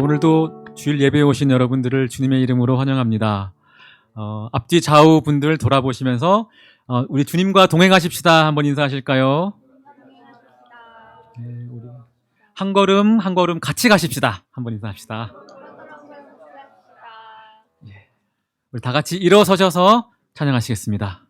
오늘도 주일 예배에 오신 여러분들을 주님의 이름으로 환영합니다. 앞뒤 좌우 분들 돌아보시면서 우리 주님과 동행하십시다. 한번 인사하실까요? 네, 우리 한 걸음 한 걸음 같이 가십시다. 한번 인사합시다. 예, 우리 다 같이 일어서셔서 찬양하시겠습니다.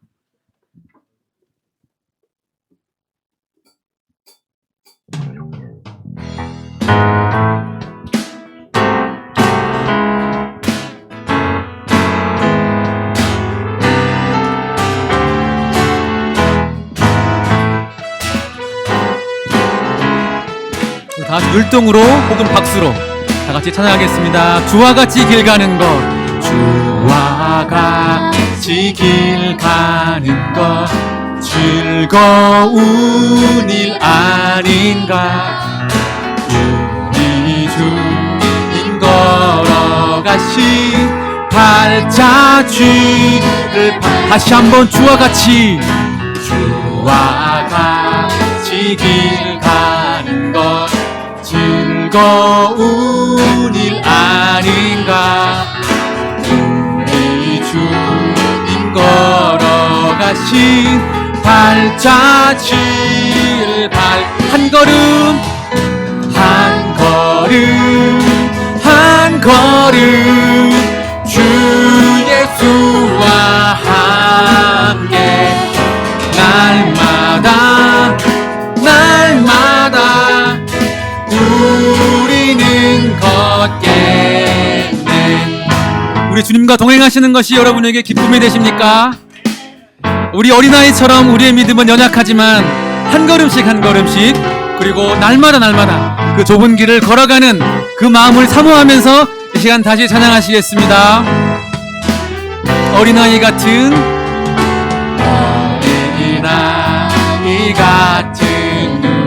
다 같이 율동으로 혹은 박수로 다 같이 찬양하겠습니다. 주와 같이 길 가는 것, 주와 같이 길 가는 것 즐거운 일 아닌가. 우리 주님 걸어가신 발자취를 다시 한번 주와 같이 길 가는 것 즐거운 일 아닌가. 우리 주님 걸어가신 발자취를 한 걸음 한 걸음 주 예수와 함께 날마다 우리는 걷겠네. 우리 주님과 동행하시는 것이 여러분에게 기쁨이 되십니까? 우리 어린아이처럼 우리의 믿음은 연약하지만 한 걸음씩 그리고 날마다 그 좁은 길을 걸어가는 그 마음을 사모하면서 이 시간 다시 찬양하시겠습니다. 어린아이 같은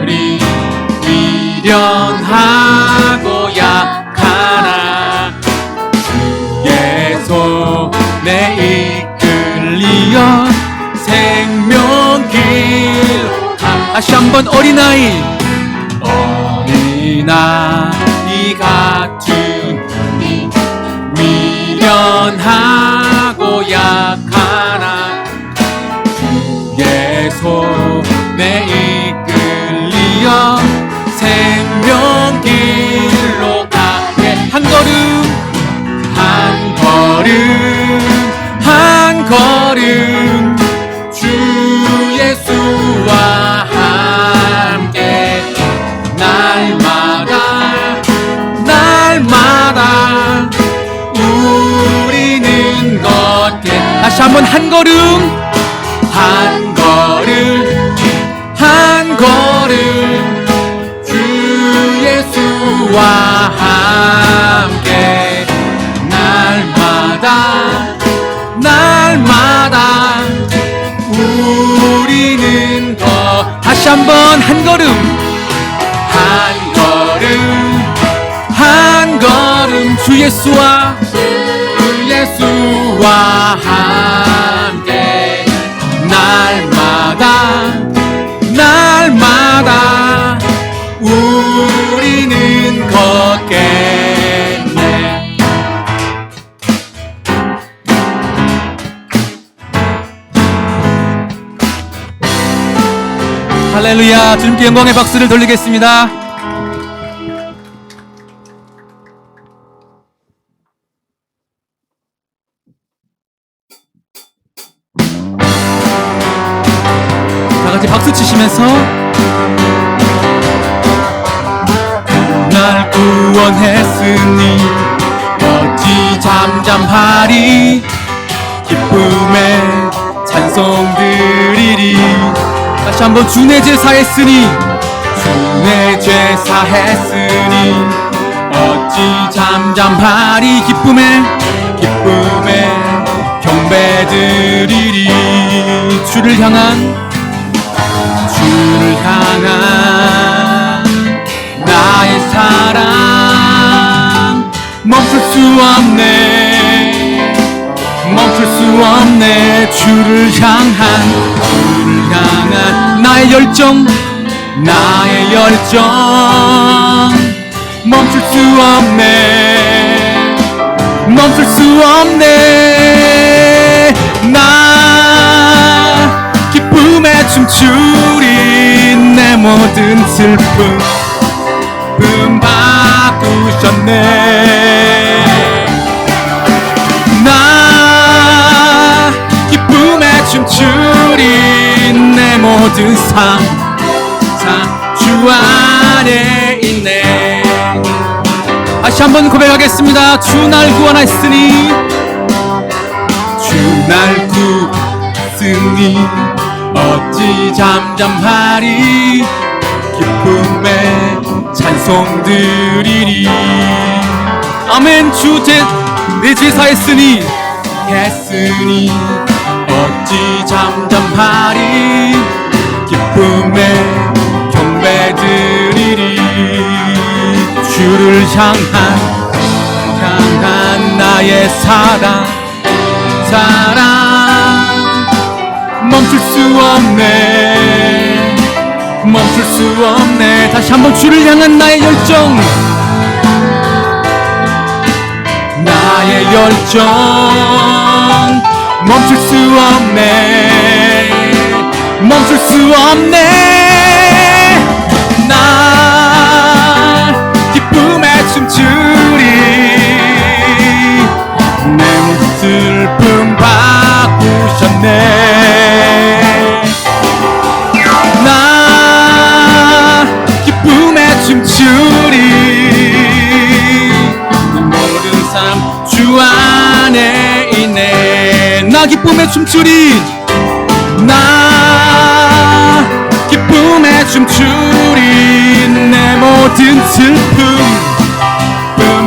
우리 미련하고 약하나 주의 손에 이끌리어 생명길. 다시 한번 어린아이 같은 우리 미련하고 약하나 주의 손에 이끌리어 생명길로 가게. 한 걸음 주 예수와 함께 날마다 우리는 걷게. 다시 한번 한 걸음 주 예수와 함께 날마다 우리는 다시 한번 한 걸음 주 예수와 함께 날마다 우리는 걷겠네. 할렐루야. 주님께 영광의 박수를 돌리겠습니다. 다 같이 박수 치시면서 날 구원했으니 어찌 잠잠하리. 기쁨에 찬송 드리리. 다시 한번 주 내 죄 사했으니 어찌 잠잠하리. 기쁨에 경배 드리리. 주를 향한 나의 사랑 멈출 수 없네. 주를 향한 나의 열정 멈출 수 없네. 멈출 수 없네. 나 기쁨에 춤추리. 내 모든 슬픔 바꾸셨네. 나 기쁨에 춤추리. 내 모든 삶 주 안에 있네. 다시 한번 고백하겠습니다. 주 날 구원하였으니, 주 날 구했으니 어찌 잠잠하리. 기쁨에 찬송 드리리. 아멘. 내 제사했으니 어찌 잠잠하리. 기쁨에 경배 드리리. 주를 향한 나의 사랑 멈출 수 없네. 멈출 수 없네. 다시 한번 주를 향한 나의 열정, 나의 열정 멈출 수 없네. 멈출 수 없네. 나 기쁨에 춤추리. 내 슬픔 바꾸셨네. 나 기쁨에 춤추리. 모든 삶 주 안에 있네. 나 기쁨에 춤추리. 나 기쁨에 춤추리. 내 모든 슬픔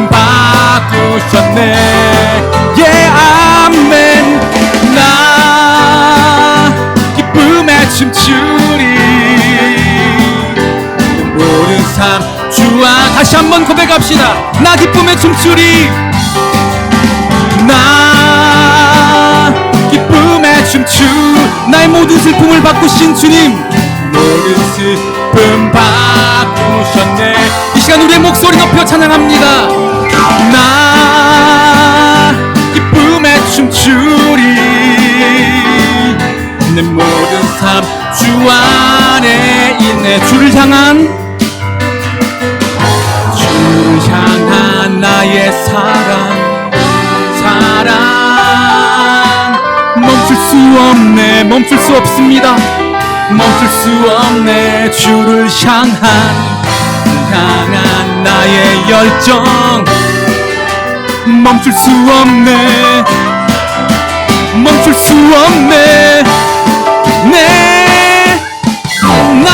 바꾸셨네. 아멘. 나 기쁨에 춤추리. 모든 삶 주와. 다시 한번 고백합시다. 나 기쁨에 춤추리. 나 기쁨에 춤추. 나의 모든 슬픔을 바꾸신 주님, 모든 슬픔 바꾸셨네. 이 시간 우리의 목소리 높여 찬양합니다. 나 기쁨에 춤추리. 내 모든 삶 주 안에 있네. 주를 향한 나의 사랑 멈출 수 없네. 멈출 수 없습니다. 멈출 수 없네. 주를 향한 나의 열정 멈출 수 없네. 멈출 수 없네. 나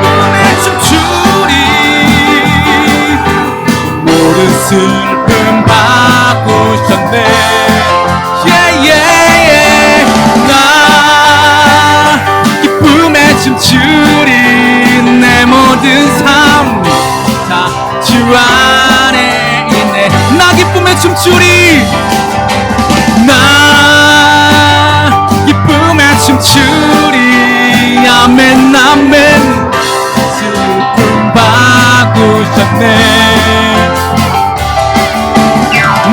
꿈에 춤추리. 모든 슬픔 바꾸셨네. 나 기쁨에 춤추리. 내 모든 삶 다 주 안에 있네. 나 기쁨에 춤추리. 나 기쁨에 춤추리. 아멘 아멘. 슬픔 바꾸셨네.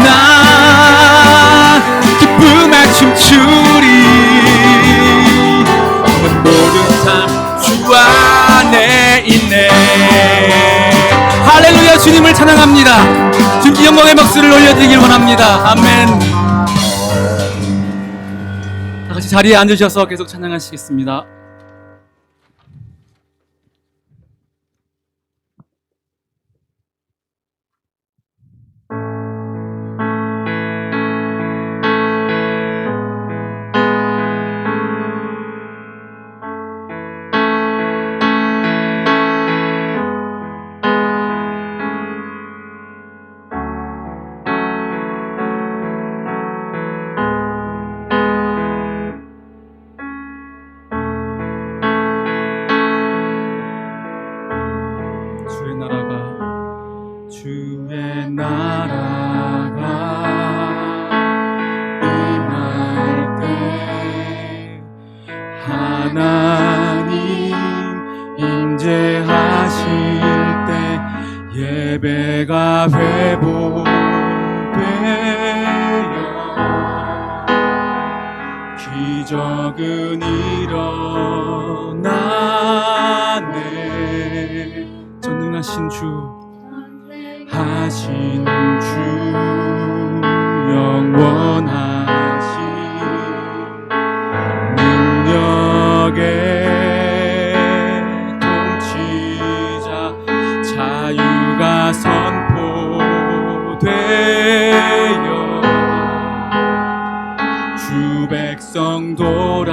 나 기쁨에 춤추리. 모든 삶 주 안에 있네. 할렐루야. 주님을 찬양합니다. 주님께 영광의 박수를 올려드리길 원합니다. 아멘. 다 같이 자리에 앉으셔서 계속 찬양하시겠습니다. 기적은 일어나네. 전능하신 주, 하신 주, 영원하신 능력의 통치자, 자유가 선포되어 주 백성 돌아오네.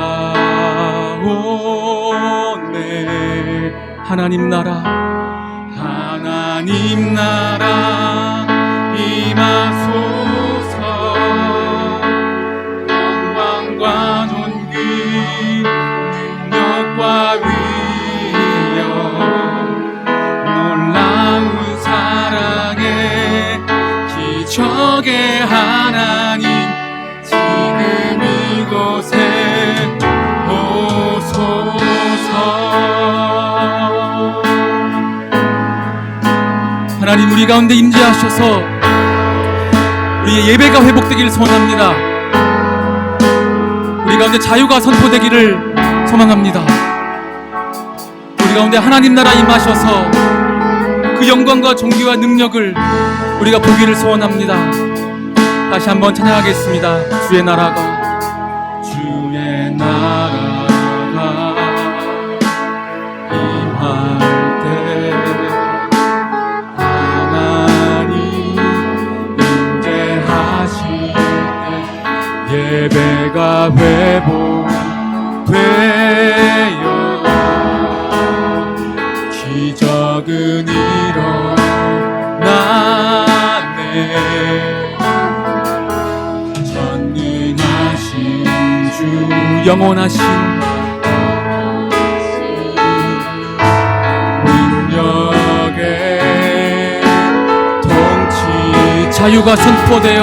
하나님 나라, 하나님 나라 임하소서. 영광과 존귀, 능력과 위엄, 놀라운 사랑의 기적의 하나님, 지금 이곳에 오소서. 하나님, 우리 가운데 임재하셔서 우리의 예배가 회복되기를 소원합니다. 우리 가운데 자유가 선포되기를 소망합니다. 우리 가운데 하나님 나라 임하셔서 그 영광과 존귀와 능력을 우리가 보기를 소원합니다. 다시 한번 찬양하겠습니다. 주의 나라가, 주의 나라가 임할 때, 하나님 임재하실 때, 예배가 회복되어 기적은 일어나네. 전능하신 주, 영원하신 능력의 통치, 자유가 선포되어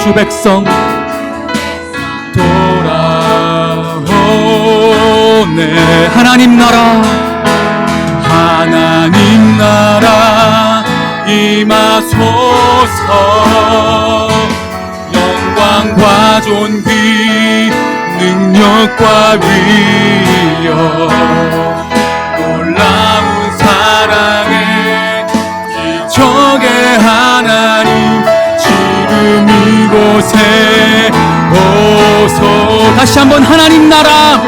주 백성 돌아오네. 하나님 나라, 하나님 나라 임하소서. 영광과 존귀, 능력과 위엄, 놀라운 사랑의 기적의 하나님, 지금 이곳에 오소. 다시 한번 하나님 나라,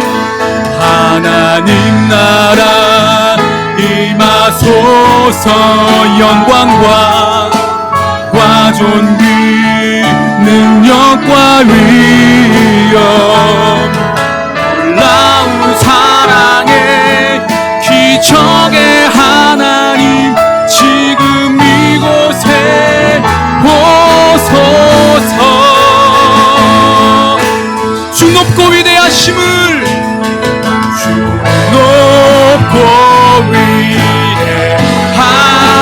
하나님 나라 임하소서. 영광과 존귀, 능력과 위엄, 놀라운 사랑의 기적의 하나님, 지금 이곳에 오소서. 주 높고 위대하심을, 주 높고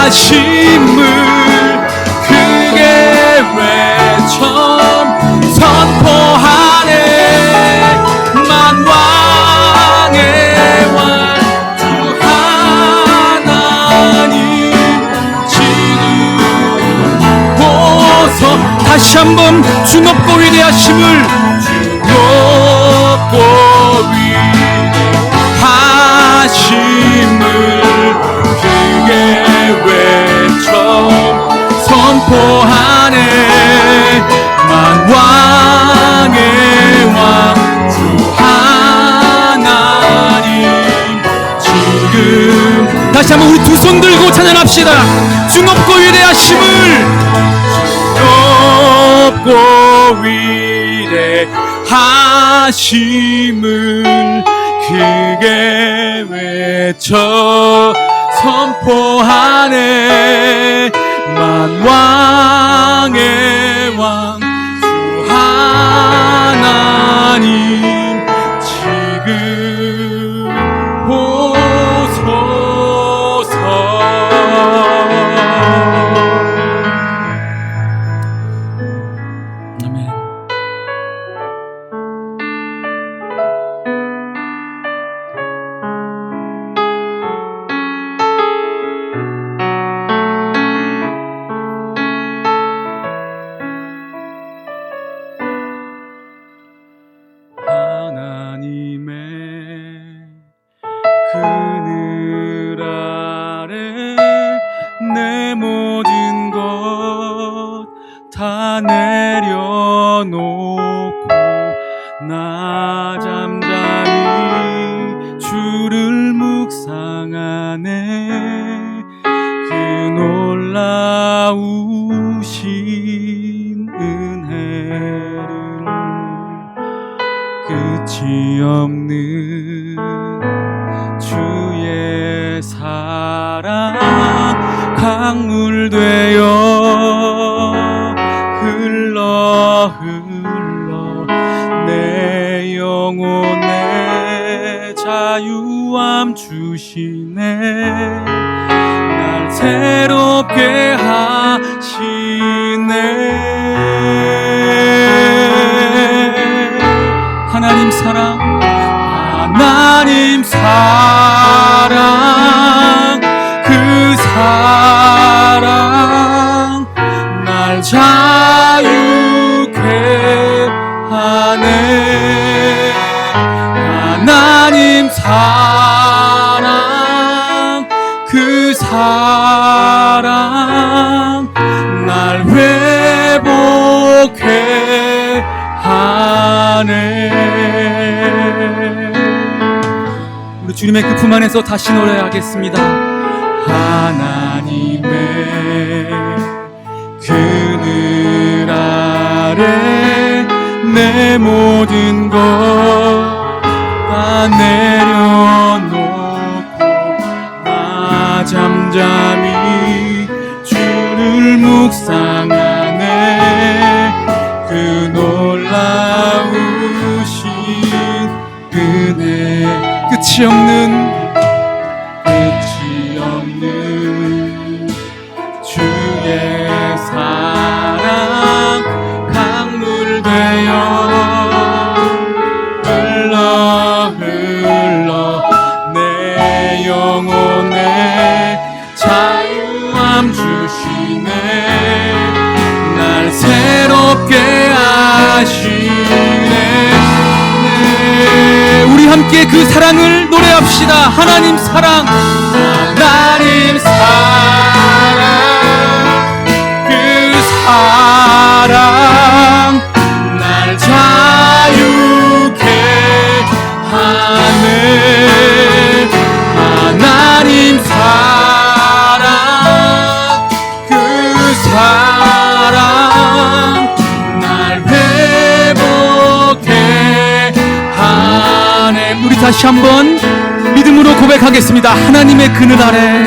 위대하심을 크게 외쳐 선포하네. 만왕의 왕 주 하나님, 지금 오소. 다시 한번 주 높고 위대하심을, 주 높고 위대하심을 크게 외쳐 선포하네. 만왕의 왕 주 하나님, 지금 다시 한번 우리 두 손 들고 찬양합시다. 주 높고 위대하심을, 주 높고 위대하심을 크게 외쳐 선포하네. 만왕의 왕 주 하나님, 지금 오소서. 아멘. 아래 내 모든 것 다 내려놓고 나 잠잠히 주를 묵상하네. 그 놀라우신 은혜를 끝이 없는 주의 사랑 강물 되어 흘러 내 영혼에 자유함 주시네. 날 새롭게 하시네. 하나님 사랑, 하나님 사랑, 그 사랑 날 자유케 하네. 하나님 사랑, 그 사랑 날 회복해 하네. 우리 주님의 그 품 안에서 다시 노래하겠습니다. 하나님의 그늘 아래 내 모든 것 다 내려놓고 나 잠잠히 주를 묵상하네. 그 놀라우신 은혜 끝이 없는 주의 사랑 강물 되어 흘러 내 영혼에 자유함 주시네. 날 새롭게 하시네. 우리 함께 그 사랑을 노래합시다. 하나님 사랑, 하나님 사랑, 그 사랑 날 자유케 하네. 하나님 사랑, 그 사랑 날 회복해 하네. 우리 다시 한번 믿음으로 고백하겠습니다. 하나님의 그늘 아래,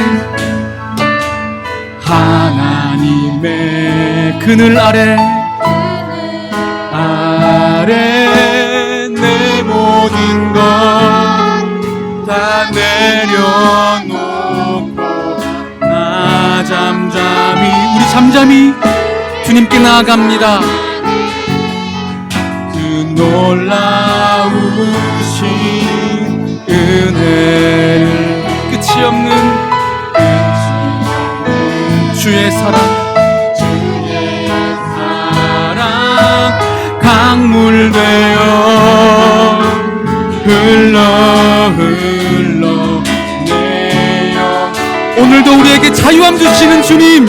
하나님의 그늘 아래 내 모든 것 다 내려놓고 나 잠잠히, 우리 잠잠히 주님께 나아갑니다. 그 놀라우신 은혜를 끝이 없는 주의 사랑 강물 되어 흘러 내 영. 오늘도 우리에게 자유함 주시는 주님,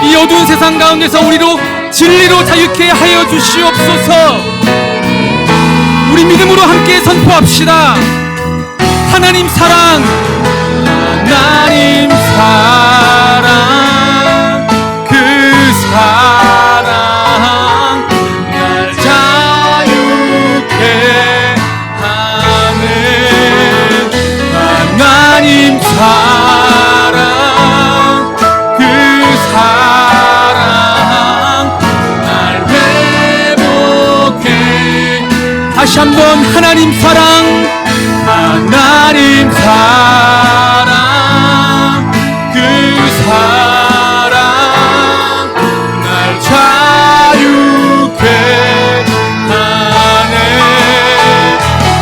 이 어두운 세상 가운데서 우리로 진리로 자유케 하여 주시옵소서. 우리 믿음으로 함께 선포합시다. 하나님 사랑, 하나님 사랑, 그 사랑 날 자유케 하네. 하나님 사랑, 그 사랑 날 회복해. 다시 한번 하나님 사랑, 하나님 사랑, 그 사랑 날 자유케 하네.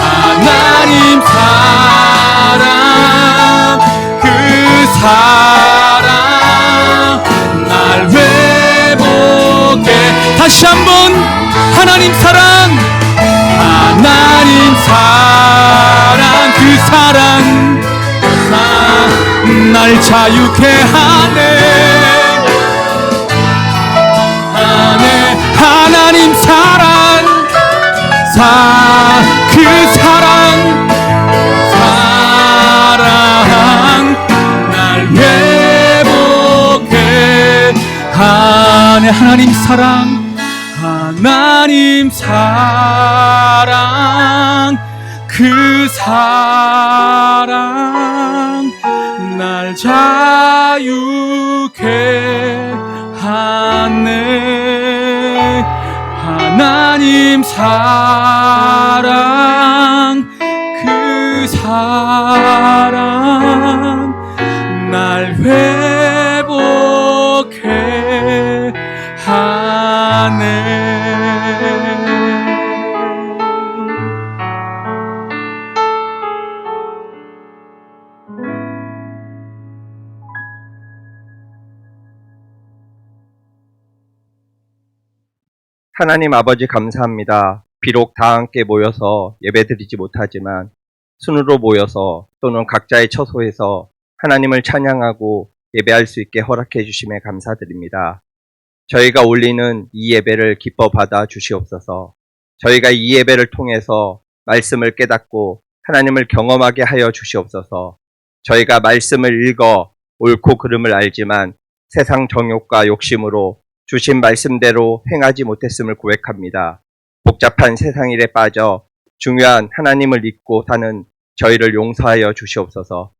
하나님 사랑, 그 사랑 날 회복해. 다시 한번 하나님 사랑, 하나님 사랑, 그 사랑 날 자유케 하네 하나님 사랑 그 사랑 날 회복해 하네 하나님 사랑 그 사랑 날 자유케 하네 하나님 사랑 그 사랑 날 회복해 하네. 하나님 아버지 감사합니다. 비록 다 함께 모여서 예배드리지 못하지만 순으로 모여서 또는 각자의 처소에서 하나님을 찬양하고 예배할 수 있게 허락해 주심에 감사드립니다. 저희가 올리는 이 예배를 기뻐 받아 주시옵소서. 저희가 이 예배를 통해서 말씀을 깨닫고 하나님을 경험하게 하여 주시옵소서. 저희가 말씀을 읽어 옳고 그름을 알지만 세상 정욕과 욕심으로 주신 말씀대로 행하지 못했음을 고백합니다. 복잡한 세상 일에 빠져 중요한 하나님을 잊고 사는 저희를 용서하여 주시옵소서.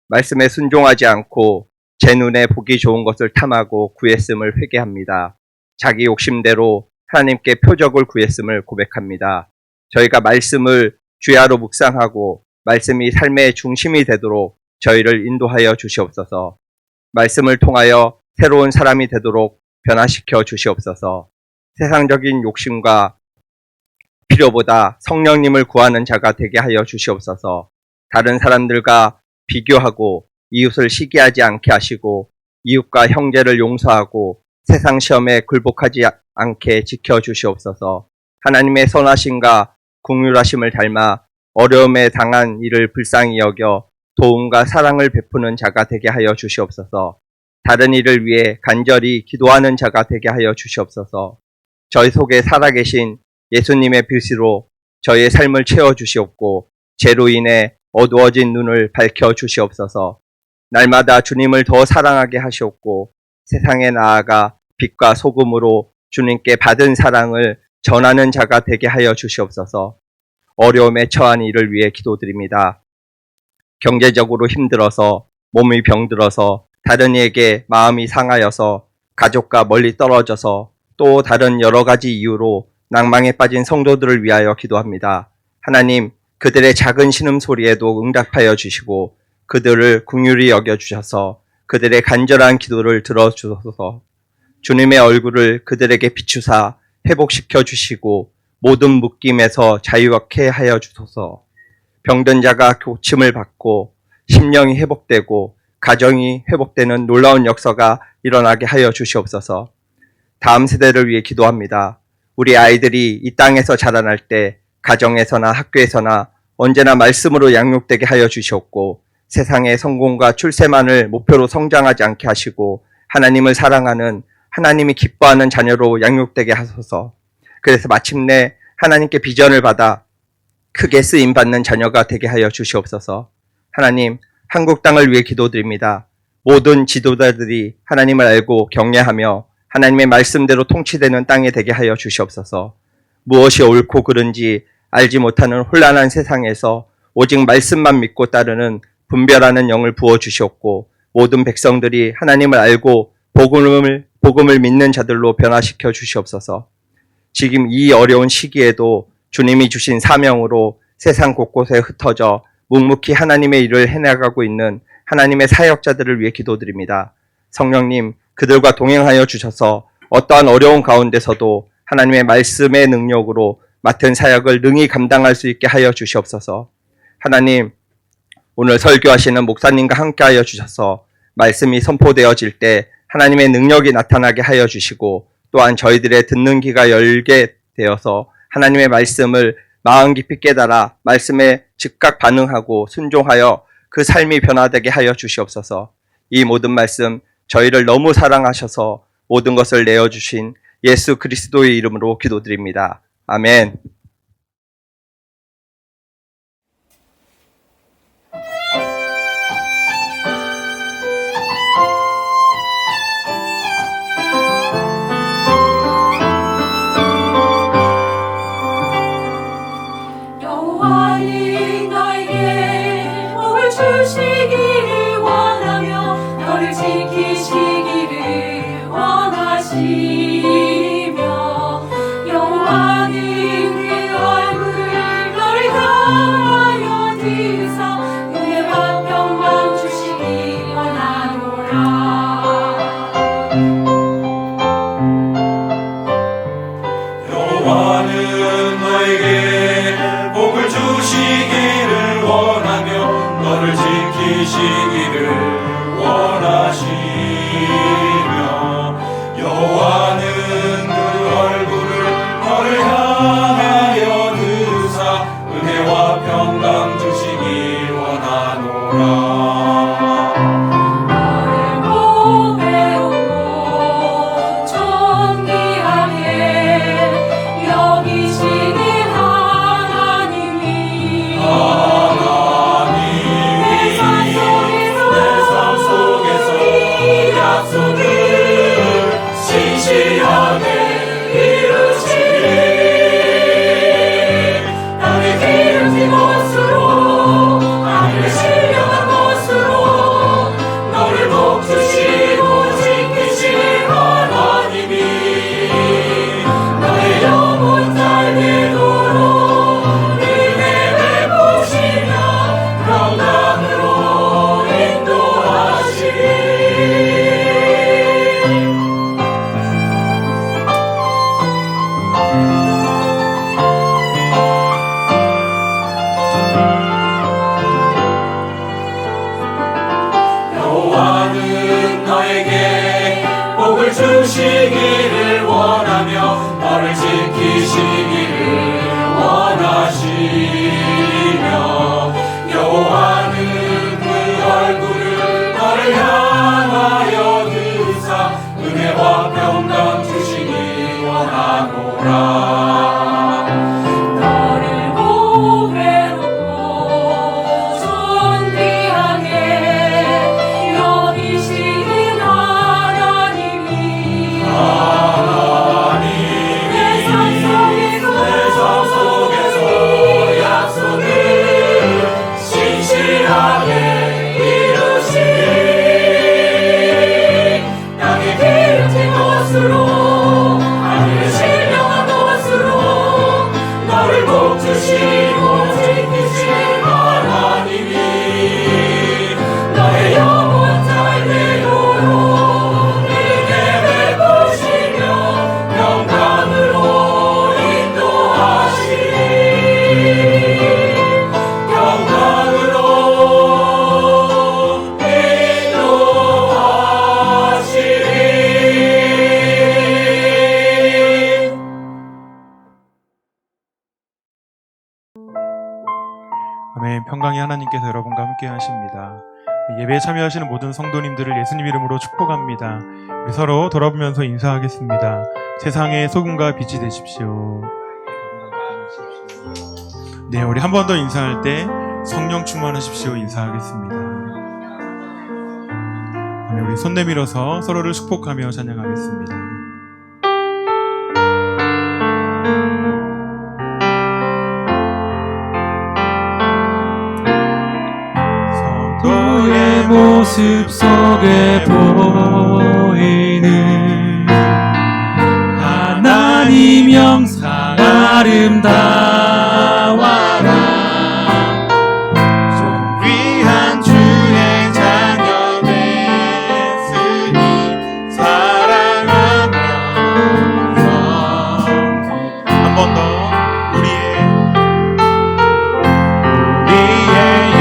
말씀에 순종하지 않고 제 눈에 보기 좋은 것을 탐하고 구했음을 회개합니다. 자기 욕심대로 하나님께 표적을 구했음을 고백합니다. 저희가 말씀을 주야로 묵상하고 말씀이 삶의 중심이 되도록 저희를 인도하여 주시옵소서. 말씀을 통하여 새로운 사람이 되도록 변화시켜 주시옵소서. 세상적인 욕심과 필요보다 성령님을 구하는 자가 되게 하여 주시옵소서. 다른 사람들과 비교하고 이웃을 시기하지 않게 하시고 이웃과 형제를 용서하고 세상 시험에 굴복하지 않게 지켜 주시옵소서. 하나님의 선하심과 긍휼하심을 닮아 어려움에 당한 이를 불쌍히 여겨 도움과 사랑을 베푸는 자가 되게 하여 주시옵소서. 다른 이를 위해 간절히 기도하는 자가 되게 하여 주시옵소서. 저희 속에 살아계신 예수님의 빛으로 저희의 삶을 채워주시옵고 죄로 인해 어두워진 눈을 밝혀주시옵소서. 날마다 주님을 더 사랑하게 하시옵고 세상에 나아가 빛과 소금으로 주님께 받은 사랑을 전하는 자가 되게 하여 주시옵소서. 어려움에 처한 이를 위해 기도드립니다. 경제적으로 힘들어서 몸이 병들어서 다른 이에게 마음이 상하여서 가족과 멀리 떨어져서 또 다른 여러 가지 이유로 낭망에 빠진 성도들을 위하여 기도합니다. 하나님, 그들의 작은 신음소리에도 응답하여 주시고 그들을 긍휼히 여겨주셔서 그들의 간절한 기도를 들어주소서. 주님의 얼굴을 그들에게 비추사 회복시켜 주시고 모든 묶임에서 자유케 하여 주소서. 병든 자가 고침을 받고 심령이 회복되고 가정이 회복되는 놀라운 역사가 일어나게 하여 주시옵소서. 다음 세대를 위해 기도합니다. 우리 아이들이 이 땅에서 자라날 때 가정에서나 학교에서나 언제나 말씀으로 양육되게 하여 주시옵고 세상의 성공과 출세만을 목표로 성장하지 않게 하시고 하나님을 사랑하는 하나님이 기뻐하는 자녀로 양육되게 하소서. 그래서 마침내 하나님께 비전을 받아 크게 쓰임받는 자녀가 되게 하여 주시옵소서. 하나님, 한국 땅을 위해 기도드립니다. 모든 지도자들이 하나님을 알고 경외하며 하나님의 말씀대로 통치되는 땅에 되게 하여 주시옵소서. 무엇이 옳고 그른지 알지 못하는 혼란한 세상에서 오직 말씀만 믿고 따르는 분별하는 영을 부어주시옵고 모든 백성들이 하나님을 알고 복음을 믿는 자들로 변화시켜 주시옵소서. 지금 이 어려운 시기에도 주님이 주신 사명으로 세상 곳곳에 흩어져 묵묵히 하나님의 일을 해나가고 있는 하나님의 사역자들을 위해 기도드립니다. 성령님, 그들과 동행하여 주셔서 어떠한 어려운 가운데서도 하나님의 말씀의 능력으로 맡은 사역을 능히 감당할 수 있게 하여 주시옵소서. 하나님, 오늘 설교하시는 목사님과 함께 하여 주셔서 말씀이 선포되어질 때 하나님의 능력이 나타나게 하여 주시고 또한 저희들의 듣는 귀가 열게 되어서 하나님의 말씀을 마음 깊이 깨달아 말씀에 즉각 반응하고 순종하여 그 삶이 변화되게 하여 주시옵소서. 이 모든 말씀 저희를 너무 사랑하셔서 모든 것을 내어주신 예수 그리스도의 이름으로 기도드립니다. 아멘. 여호와는 너에게 복을 주시기를 원하며 너를 지키시기를 원하시며 여호와는 그의 얼굴을 너를 향하여 드사 은혜와 평강 주시기 원하노라. 여호와는 너에게 복을 주시기를 원하며 너를 지키시기를 원하시며 여호와는 그 얼굴을 너를 향하여 드사 은혜와 평강 주시기 원하노라. 너를 보배롭고 존귀하게 여기시는 하나님이 내 삶 속에서 이 약속을 진실하게 이루시리. 땅에 기름진 곳으로 하늘의 신령한 곳으로 너를 복주시고 지키실 하나님이 너의 영혼 살리도록 은혜 베푸시며 평강으로 인도하시리. 여호와는 너에게 복을 주시기를 원하며 너를 지키시기를 원하시며 여호와는 그 얼굴을 너를 향하여 드사 은혜와 평강 주시기 원하노라. 너를 보배롭고 존귀하게 여기시는 하나님이 내 삶 속에서 이 약속을 진실하게 이루시리. 땅에 기름진 곳으로 하늘의 신령한 곳으로 너를 복주시고 지키실 하나님이 너의 영혼 살리도록 은혜 베푸시며 평강으로 인도하시리. 평강으로 인도하시리. 아멘. 평강의 하나님께서 여러분과 함께 하십니다. 예배에 참여하시는 모든 성도님들을 예수님 이름으로 축복합니다. 우리 서로 돌아보면서 인사하겠습니다. 세상의 소금과 빛이 되십시오. 네, 우리 한 번 더 인사할 때 성령 충만하십시오 인사하겠습니다. 아멘. 우리 손 내밀어서 서로를 축복하며 찬양하겠습니다. 너의 모습 속에 보이는 하나님 영상 아름다워라. 존귀한 주의 자녀 됐으니 사랑하면서 한 번 더 우리의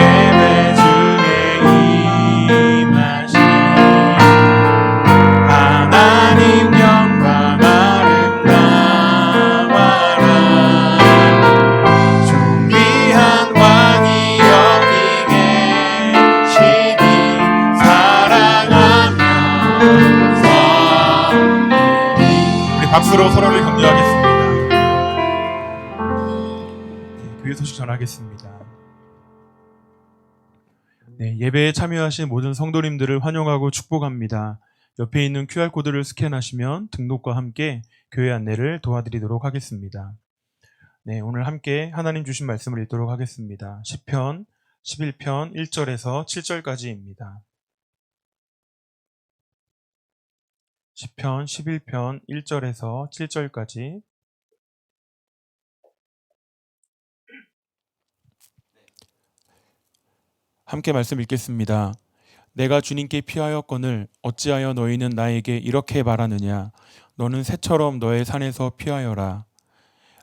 예배 중에 임하신 하나님 영광 아름다워라. 박수로 서로를 격려하겠습니다. 네, 교회 소식 전하겠습니다. 네, 예배에 참여하신 모든 성도님들을 환영하고 축복합니다. 옆에 있는 QR코드를 스캔하시면 등록과 함께 교회 안내를 도와드리도록 하겠습니다. 네, 오늘 함께 하나님 주신 말씀을 읽도록 하겠습니다. 시편 11편 1절에서 7절까지입니다. 시편 11편 1절에서 7절까지. 함께 말씀 읽겠습니다. 내가 주님께 피하였거늘 어찌하여 너희는 나에게 이렇게 말하느냐. 너는 새처럼 너의 산에서 피하여라.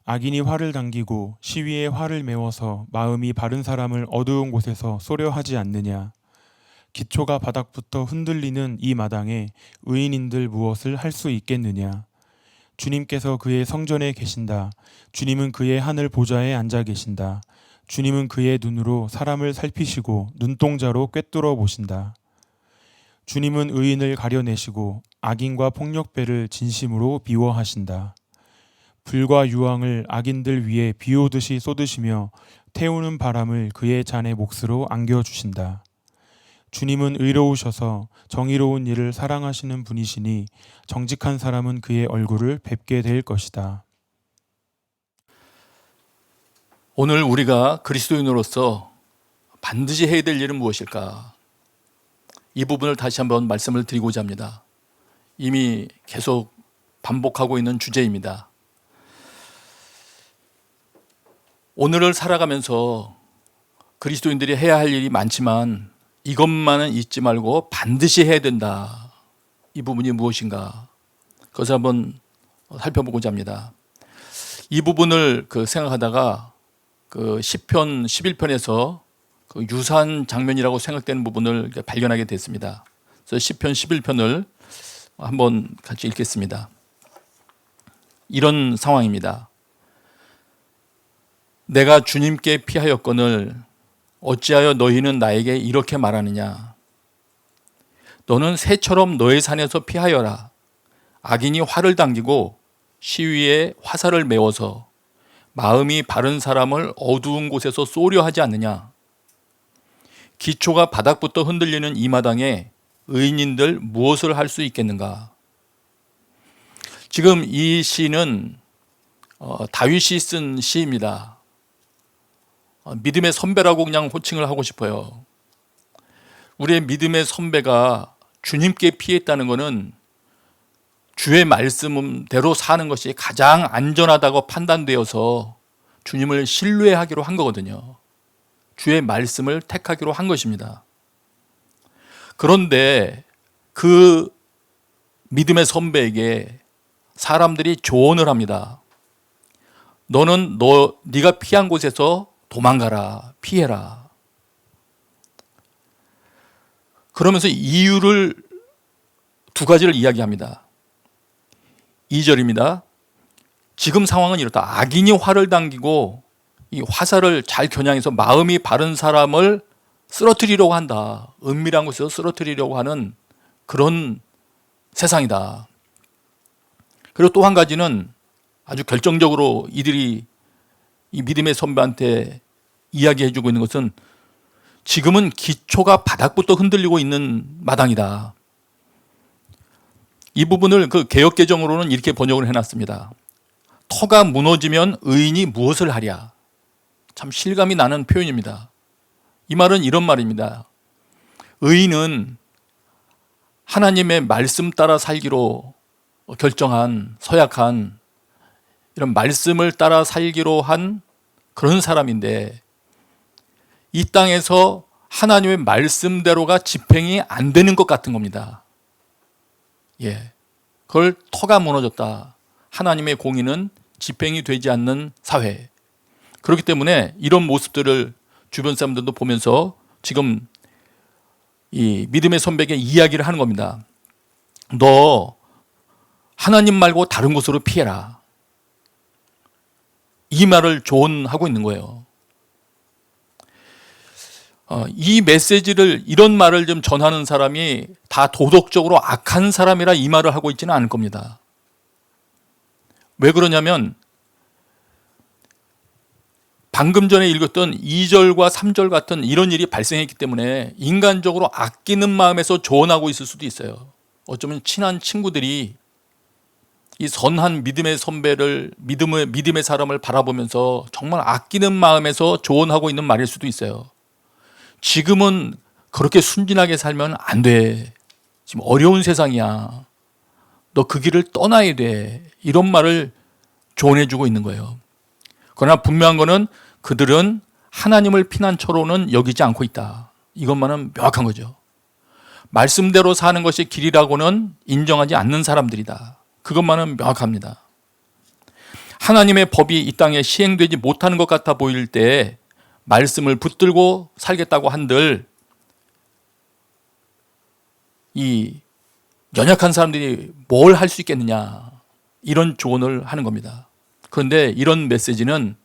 악인이 활을 당기고 시위에 활을 메워서 마음이 바른 사람을 어두운 곳에서 쏘려 하지 않느냐. 기초가 바닥부터 흔들리는 이 마당에 의인인들 무엇을 할 수 있겠느냐. 주님께서 그의 성전에 계신다. 주님은 그의 하늘 보좌에 앉아 계신다. 주님은 그의 눈으로 사람을 살피시고 눈동자로 꿰뚫어 보신다. 주님은 의인을 가려내시고 악인과 폭력배를 진심으로 미워하신다. 불과 유황을 악인들 위에 비 오듯이 쏟으시며 태우는 바람을 그의 잔의 몫으로 안겨주신다. 주님은 의로우셔서 정의로운 일을 사랑하시는 분이시니 정직한 사람은 그의 얼굴을 뵙게 될 것이다. 오늘 우리가 그리스도인으로서 반드시 해야 될 일은 무엇일까? 이 부분을 다시 한번 말씀을 드리고자 합니다. 이미 계속 반복하고 있는 주제입니다. 오늘을 살아가면서 그리스도인들이 해야 할 일이 많지만 이것만은 잊지 말고 반드시 해야 된다. 이 부분이 무엇인가? 그것을 한번 살펴보고자 합니다. 이 부분을 생각하다가 시편 11편에서 유사한 장면이라고 생각되는 부분을 발견하게 됐습니다. 그래서 시편 11편을 한번 같이 읽겠습니다. 이런 상황입니다. 내가 주님께 피하였거늘 어찌하여 너희는 나에게 이렇게 말하느냐. 너는 새처럼 너의 산에서 피하여라. 악인이 활을 당기고 시위에 화살을 메워서 마음이 바른 사람을 어두운 곳에서 쏘려 하지 않느냐. 기초가 바닥부터 흔들리는 이 마당에 의인인들 무엇을 할 수 있겠는가. 지금 이 시는 다윗이 쓴 시입니다. 믿음의 선배라고 그냥 호칭을 하고 싶어요. 우리의 믿음의 선배가 주님께 피했다는 것은 주의 말씀대로 사는 것이 가장 안전하다고 판단되어서 주님을 신뢰하기로 한 거거든요. 주의 말씀을 택하기로 한 것입니다. 그런데 그 믿음의 선배에게 사람들이 조언을 합니다. 너는 네가 피한 곳에서 도망가라, 피해라. 그러면서 이유를 두 가지를 이야기합니다. 2절입니다. 지금 상황은 이렇다. 악인이 활을 당기고 이 화살을 잘 겨냥해서 마음이 바른 사람을 쓰러뜨리려고 한다. 은밀한 곳에서 쓰러뜨리려고 하는 그런 세상이다. 그리고 또 한 가지는 아주 결정적으로 이들이 이 믿음의 선배한테 이야기해주고 있는 것은 지금은 기초가 바닥부터 흔들리고 있는 마당이다. 이 부분을 개역개정으로는 이렇게 번역을 해놨습니다. 터가 무너지면 의인이 무엇을 하랴. 참 실감이 나는 표현입니다. 이 말은 이런 말입니다. 의인은 하나님의 말씀 따라 살기로 결정한, 서약한 이런 말씀을 따라 살기로 한 그런 사람인데 이 땅에서 하나님의 말씀대로가 집행이 안 되는 것 같은 겁니다. 예, 그걸 터가 무너졌다. 하나님의 공의는 집행이 되지 않는 사회. 그렇기 때문에 이런 모습들을 주변 사람들도 보면서 지금 이 믿음의 선배에게 이야기를 하는 겁니다. 너 하나님 말고 다른 곳으로 피해라. 이 말을 조언하고 있는 거예요. 이 메시지를, 이런 말을 좀 전하는 사람이 다 도덕적으로 악한 사람이라 이 말을 하고 있지는 않을 겁니다. 왜 그러냐면 방금 전에 읽었던 2절과 3절 같은 이런 일이 발생했기 때문에 인간적으로 아끼는 마음에서 조언하고 있을 수도 있어요. 어쩌면 친한 친구들이 이 선한 믿음의 선배를, 믿음의 사람을 바라보면서 정말 아끼는 마음에서 조언하고 있는 말일 수도 있어요. 지금은 그렇게 순진하게 살면 안 돼. 지금 어려운 세상이야. 너 그 길을 떠나야 돼. 이런 말을 조언해주고 있는 거예요. 그러나 분명한 거는 그들은 하나님을 피난처로는 여기지 않고 있다. 이것만은 명확한 거죠. 말씀대로 사는 것이 길이라고는 인정하지 않는 사람들이다. 그것만은 명확합니다. 하나님의 법이 이 땅에 시행되지 못하는 것 같아 보일 때 말씀을 붙들고 살겠다고 한들 이 연약한 사람들이 뭘 할 수 있겠느냐, 이런 조언을 하는 겁니다. 그런데 이런 메시지는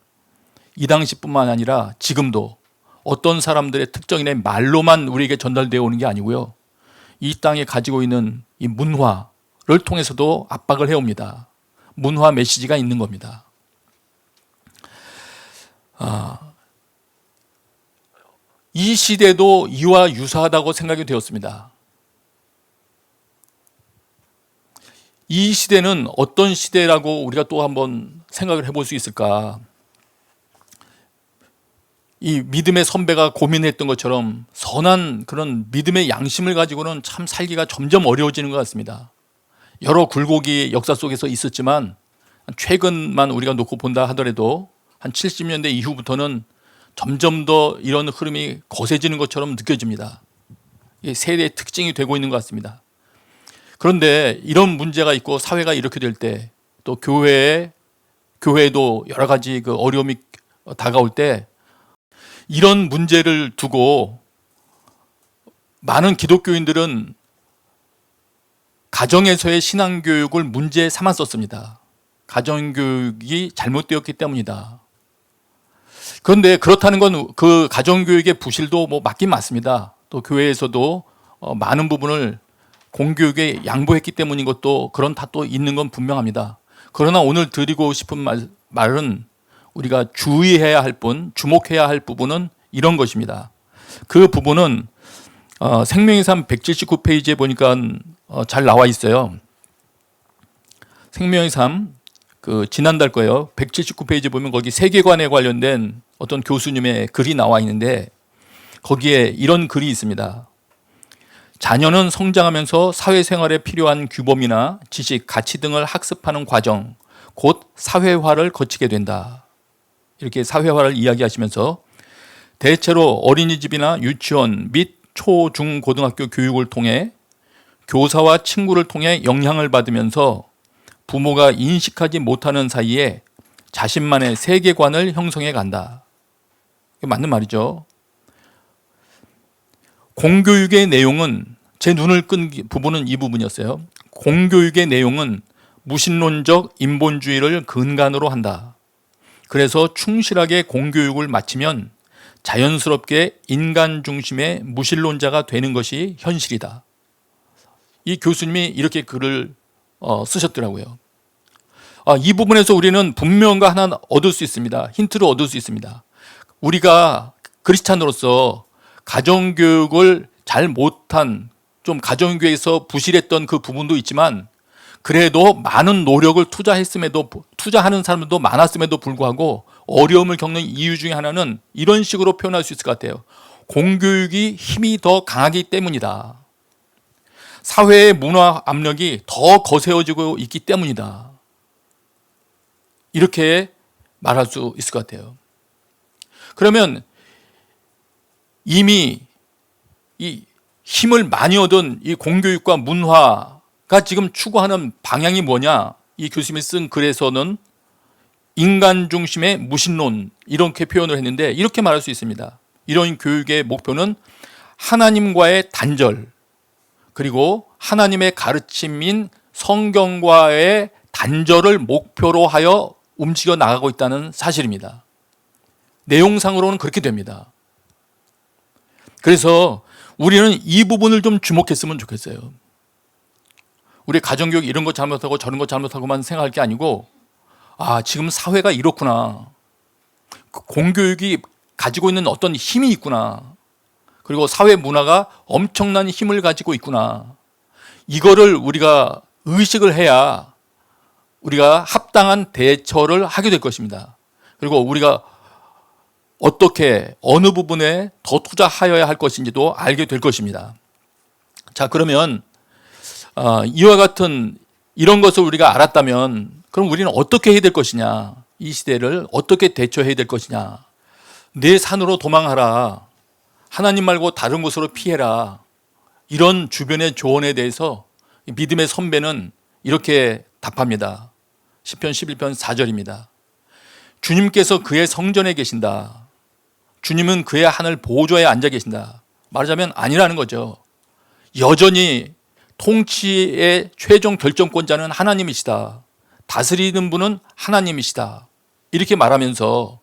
이 당시뿐만 아니라 지금도 어떤 사람들의 특정인의 말로만 우리에게 전달되어 오는 게 아니고요, 이 땅에 가지고 있는 이 문화를 통해서도 압박을 해옵니다. 문화 메시지가 있는 겁니다. 이 시대도 이와 유사하다고 생각이 되었습니다. 이 시대는 어떤 시대라고 우리가 또 한번 생각을 해볼 수 있을까? 이 믿음의 선배가 고민했던 것처럼 선한 그런 믿음의 양심을 가지고는 참 살기가 점점 어려워지는 것 같습니다. 여러 굴곡이 역사 속에서 있었지만 최근만 우리가 놓고 본다 하더라도 한 70년대 이후부터는 점점 더 이런 흐름이 거세지는 것처럼 느껴집니다. 이게 세대의 특징이 되고 있는 것 같습니다. 그런데 이런 문제가 있고 사회가 이렇게 될 때, 또 교회에도 여러 가지 그 어려움이 다가올 때, 이런 문제를 두고 많은 기독교인들은 가정에서의 신앙교육을 문제 삼았었습니다. 가정교육이 잘못되었기 때문이다. 그런데 그렇다는 건 그 가정교육의 부실도 뭐 맞긴 맞습니다. 또 교회에서도 많은 부분을 공교육에 양보했기 때문인 것도, 그런 탓도 있는 건 분명합니다. 그러나 오늘 드리고 싶은 말은 우리가 주의해야 할 주목해야 할 부분은 이런 것입니다. 그 부분은 생명의 삶 179페이지에 보니까 잘 나와 있어요. 생명의 삶 지난달 거예요. 179페이지 보면 거기 세계관에 관련된 어떤 교수님의 글이 나와 있는데 거기에 이런 글이 있습니다. 자녀는 성장하면서 사회생활에 필요한 규범이나 지식, 가치 등을 학습하는 과정, 곧 사회화를 거치게 된다. 이렇게 사회화를 이야기하시면서 대체로 어린이집이나 유치원 및 초, 중, 고등학교 교육을 통해 교사와 친구를 통해 영향을 받으면서 부모가 인식하지 못하는 사이에 자신만의 세계관을 형성해 간다. 이게 맞는 말이죠. 공교육의 내용은, 제 눈을 끈 부분은 이 부분이었어요. 공교육의 내용은 무신론적 인본주의를 근간으로 한다. 그래서 충실하게 공교육을 마치면 자연스럽게 인간 중심의 무신론자가 되는 것이 현실이다. 이 교수님이 이렇게 글을 쓰셨더라고요. 이 부분에서 우리는 분명한 하나 얻을 수 있습니다. 힌트를 얻을 수 있습니다. 우리가 크리스찬으로서 가정교육을 잘 못한, 좀 가정교육에서 부실했던 그 부분도 있지만 그래도 많은 노력을 투자하는 사람들도 많았음에도 불구하고 어려움을 겪는 이유 중에 하나는 이런 식으로 표현할 수 있을 것 같아요. 공교육이 힘이 더 강하기 때문이다. 사회의 문화 압력이 더 거세어지고 있기 때문이다. 이렇게 말할 수 있을 것 같아요. 그러면 이미 이 힘을 많이 얻은 이 공교육과 문화가 지금 추구하는 방향이 뭐냐? 이 교수님이 쓴 글에서는 인간 중심의 무신론, 이렇게 표현을 했는데 이렇게 말할 수 있습니다. 이런 교육의 목표는 하나님과의 단절, 그리고 하나님의 가르침인 성경과의 단절을 목표로 하여 움직여 나가고 있다는 사실입니다. 내용상으로는 그렇게 됩니다. 그래서 우리는 이 부분을 좀 주목했으면 좋겠어요. 우리 가정교육 이런 거 잘못하고 저런 거 잘못하고만 생각할 게 아니고 아, 지금 사회가 이렇구나. 그 공교육이 가지고 있는 어떤 힘이 있구나. 그리고 사회 문화가 엄청난 힘을 가지고 있구나. 이거를 우리가 의식을 해야 우리가 합당한 대처를 하게 될 것입니다. 그리고 우리가 어떻게 어느 부분에 더 투자하여야 할 것인지도 알게 될 것입니다. 자, 그러면 이와 같은 이런 것을 우리가 알았다면 그럼 우리는 어떻게 해야 될 것이냐? 이 시대를 어떻게 대처해야 될 것이냐? 내 산으로 도망하라. 하나님 말고 다른 곳으로 피해라. 이런 주변의 조언에 대해서 믿음의 선배는 이렇게 답합니다. 시편 11편 4절입니다. 주님께서 그의 성전에 계신다. 주님은 그의 하늘 보좌에 앉아 계신다. 말하자면 아니라는 거죠. 여전히 통치의 최종 결정권자는 하나님이시다. 다스리는 분은 하나님이시다. 이렇게 말하면서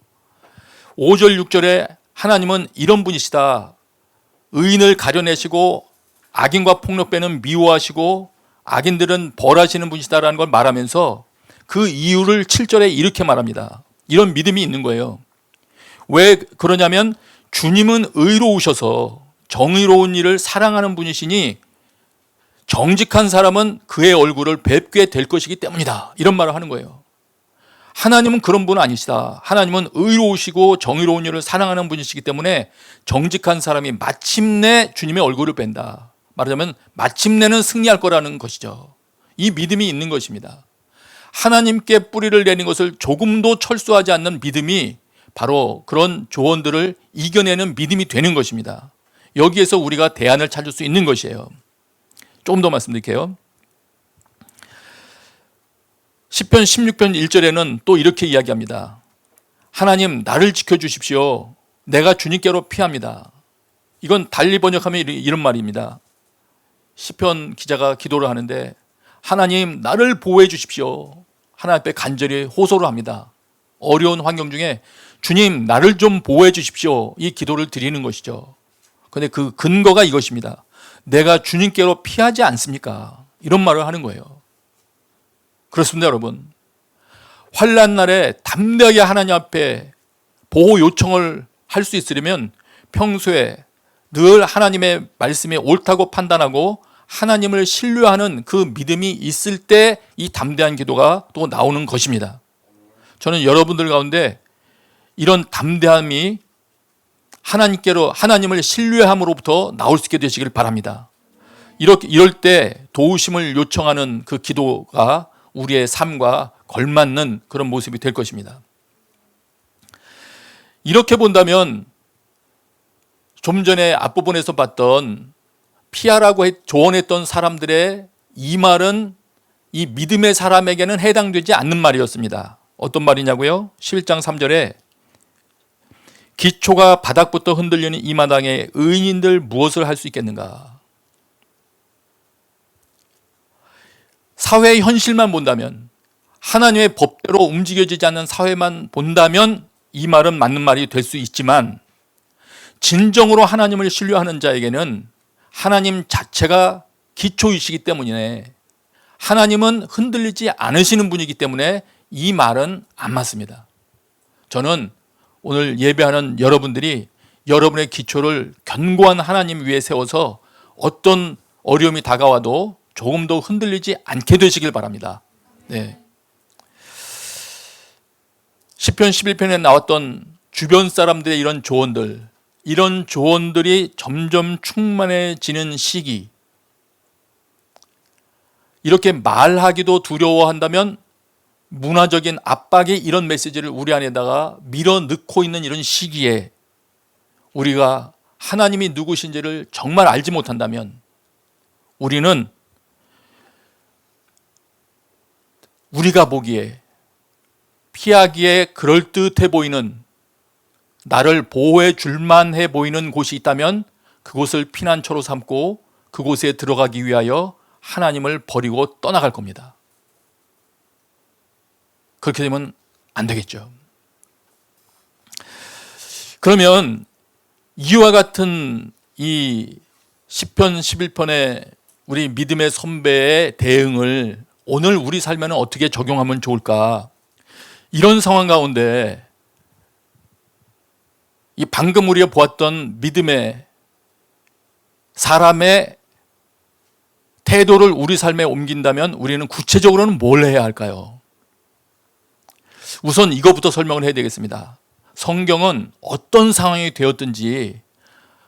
5절 6절에 하나님은 이런 분이시다. 의인을 가려내시고 악인과 폭력배는 미워하시고 악인들은 벌하시는 분이시다라는 걸 말하면서 그 이유를 7절에 이렇게 말합니다. 이런 믿음이 있는 거예요. 왜 그러냐면 주님은 의로우셔서 정의로운 일을 사랑하는 분이시니 정직한 사람은 그의 얼굴을 뵙게 될 것이기 때문이다. 이런 말을 하는 거예요. 하나님은 그런 분은 아니시다. 하나님은 의로우시고 정의로운 일을 사랑하는 분이시기 때문에 정직한 사람이 마침내 주님의 얼굴을 뵌다. 말하자면 마침내는 승리할 거라는 것이죠. 이 믿음이 있는 것입니다. 하나님께 뿌리를 내는 것을 조금도 철수하지 않는 믿음이 바로 그런 조언들을 이겨내는 믿음이 되는 것입니다. 여기에서 우리가 대안을 찾을 수 있는 것이에요. 조금 더 말씀드릴게요. 시편 16편 1절에는 또 이렇게 이야기합니다. 하나님 나를 지켜주십시오. 내가 주님께로 피합니다. 이건 달리 번역하면 이런 말입니다. 시편 기자가 기도를 하는데 하나님 나를 보호해 주십시오. 하나님 앞에 간절히 호소를 합니다. 어려운 환경 중에 주님 나를 좀 보호해 주십시오. 이 기도를 드리는 것이죠. 그런데 그 근거가 이것입니다. 내가 주님께로 피하지 않습니까? 이런 말을 하는 거예요. 그렇습니다, 여러분. 환난 날에 담대하게 하나님 앞에 보호 요청을 할 수 있으려면 평소에 늘 하나님의 말씀이 옳다고 판단하고 하나님을 신뢰하는 그 믿음이 있을 때 이 담대한 기도가 또 나오는 것입니다. 저는 여러분들 가운데 이런 담대함이 하나님을 신뢰함으로부터 나올 수 있게 되시길 바랍니다. 이럴 때 도우심을 요청하는 그 기도가 우리의 삶과 걸맞는 그런 모습이 될 것입니다. 이렇게 본다면 좀 전에 앞부분에서 봤던 피하라고 조언했던 사람들의 이 말은 이 믿음의 사람에게는 해당되지 않는 말이었습니다. 어떤 말이냐고요? 11장 3절에 기초가 바닥부터 흔들리는 이 마당에 의인들 무엇을 할 수 있겠는가? 사회의 현실만 본다면, 하나님의 법대로 움직여지지 않는 사회만 본다면 이 말은 맞는 말이 될 수 있지만 진정으로 하나님을 신뢰하는 자에게는 하나님 자체가 기초이시기 때문이네. 하나님은 흔들리지 않으시는 분이기 때문에 이 말은 안 맞습니다. 저는 오늘 예배하는 여러분들이 여러분의 기초를 견고한 하나님 위에 세워서 어떤 어려움이 다가와도 조금 더 흔들리지 않게 되시길 바랍니다. 네. 시편 11편에 나왔던 주변 사람들의 이런 조언들이 점점 충만해지는 시기, 이렇게 말하기도 두려워한다면 문화적인 압박이 이런 메시지를 우리 안에다가 밀어넣고 있는 이런 시기에 우리가 하나님이 누구신지를 정말 알지 못한다면 우리는 우리가 보기에 피하기에 그럴듯해 보이는, 나를 보호해 줄만 해 보이는 곳이 있다면 그곳을 피난처로 삼고 그곳에 들어가기 위하여 하나님을 버리고 떠나갈 겁니다. 그렇게 되면 안 되겠죠. 그러면 이와 같은 이 시편 11편의 우리 믿음의 선배의 대응을 오늘 우리 삶에는 어떻게 적용하면 좋을까? 이런 상황 가운데 이 방금 우리가 보았던 믿음의 사람의 태도를 우리 삶에 옮긴다면 우리는 구체적으로는 뭘 해야 할까요? 우선 이거부터 설명을 해야 되겠습니다. 성경은 어떤 상황이 되었든지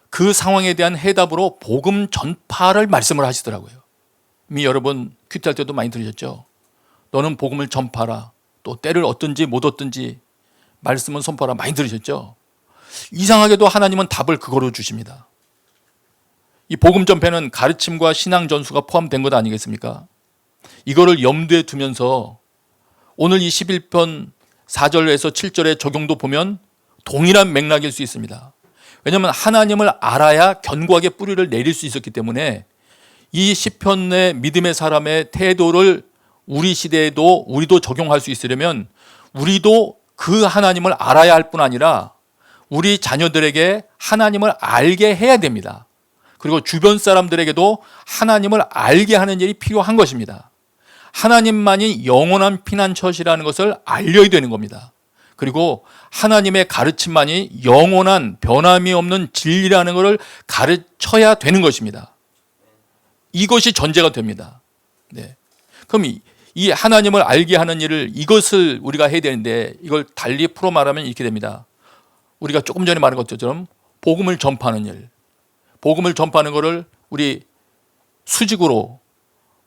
그 상황에 대한 해답으로 복음 전파를 말씀을 하시더라고요. 이미 여러분 큐티할 때도 많이 들으셨죠? 너는 복음을 전파라. 또 때를 얻든지 못 얻든지 말씀은 선포하라. 많이 들으셨죠? 이상하게도 하나님은 답을 그거로 주십니다. 이 복음 전파는 가르침과 신앙 전수가 포함된 것 아니겠습니까? 이거를 염두에 두면서 오늘 이 11편 4절에서 7절의 적용도 보면 동일한 맥락일 수 있습니다. 왜냐하면 하나님을 알아야 견고하게 뿌리를 내릴 수 있었기 때문에 이 시편의 믿음의 사람의 태도를 우리 시대에도 우리도 적용할 수 있으려면 우리도 그 하나님을 알아야 할 뿐 아니라 우리 자녀들에게 하나님을 알게 해야 됩니다. 그리고 주변 사람들에게도 하나님을 알게 하는 일이 필요한 것입니다. 하나님만이 영원한 피난처시라는 것을 알려야 되는 겁니다. 그리고 하나님의 가르침만이 영원한 변함이 없는 진리라는 것을 가르쳐야 되는 것입니다. 이것이 전제가 됩니다. 네. 그럼 이 하나님을 알게 하는 일을 이것을 우리가 해야 되는데 이걸 달리 풀어 말하면 이렇게 됩니다. 우리가 조금 전에 말한 것처럼 복음을 전파하는 일, 복음을 전파하는 것을 우리 수직으로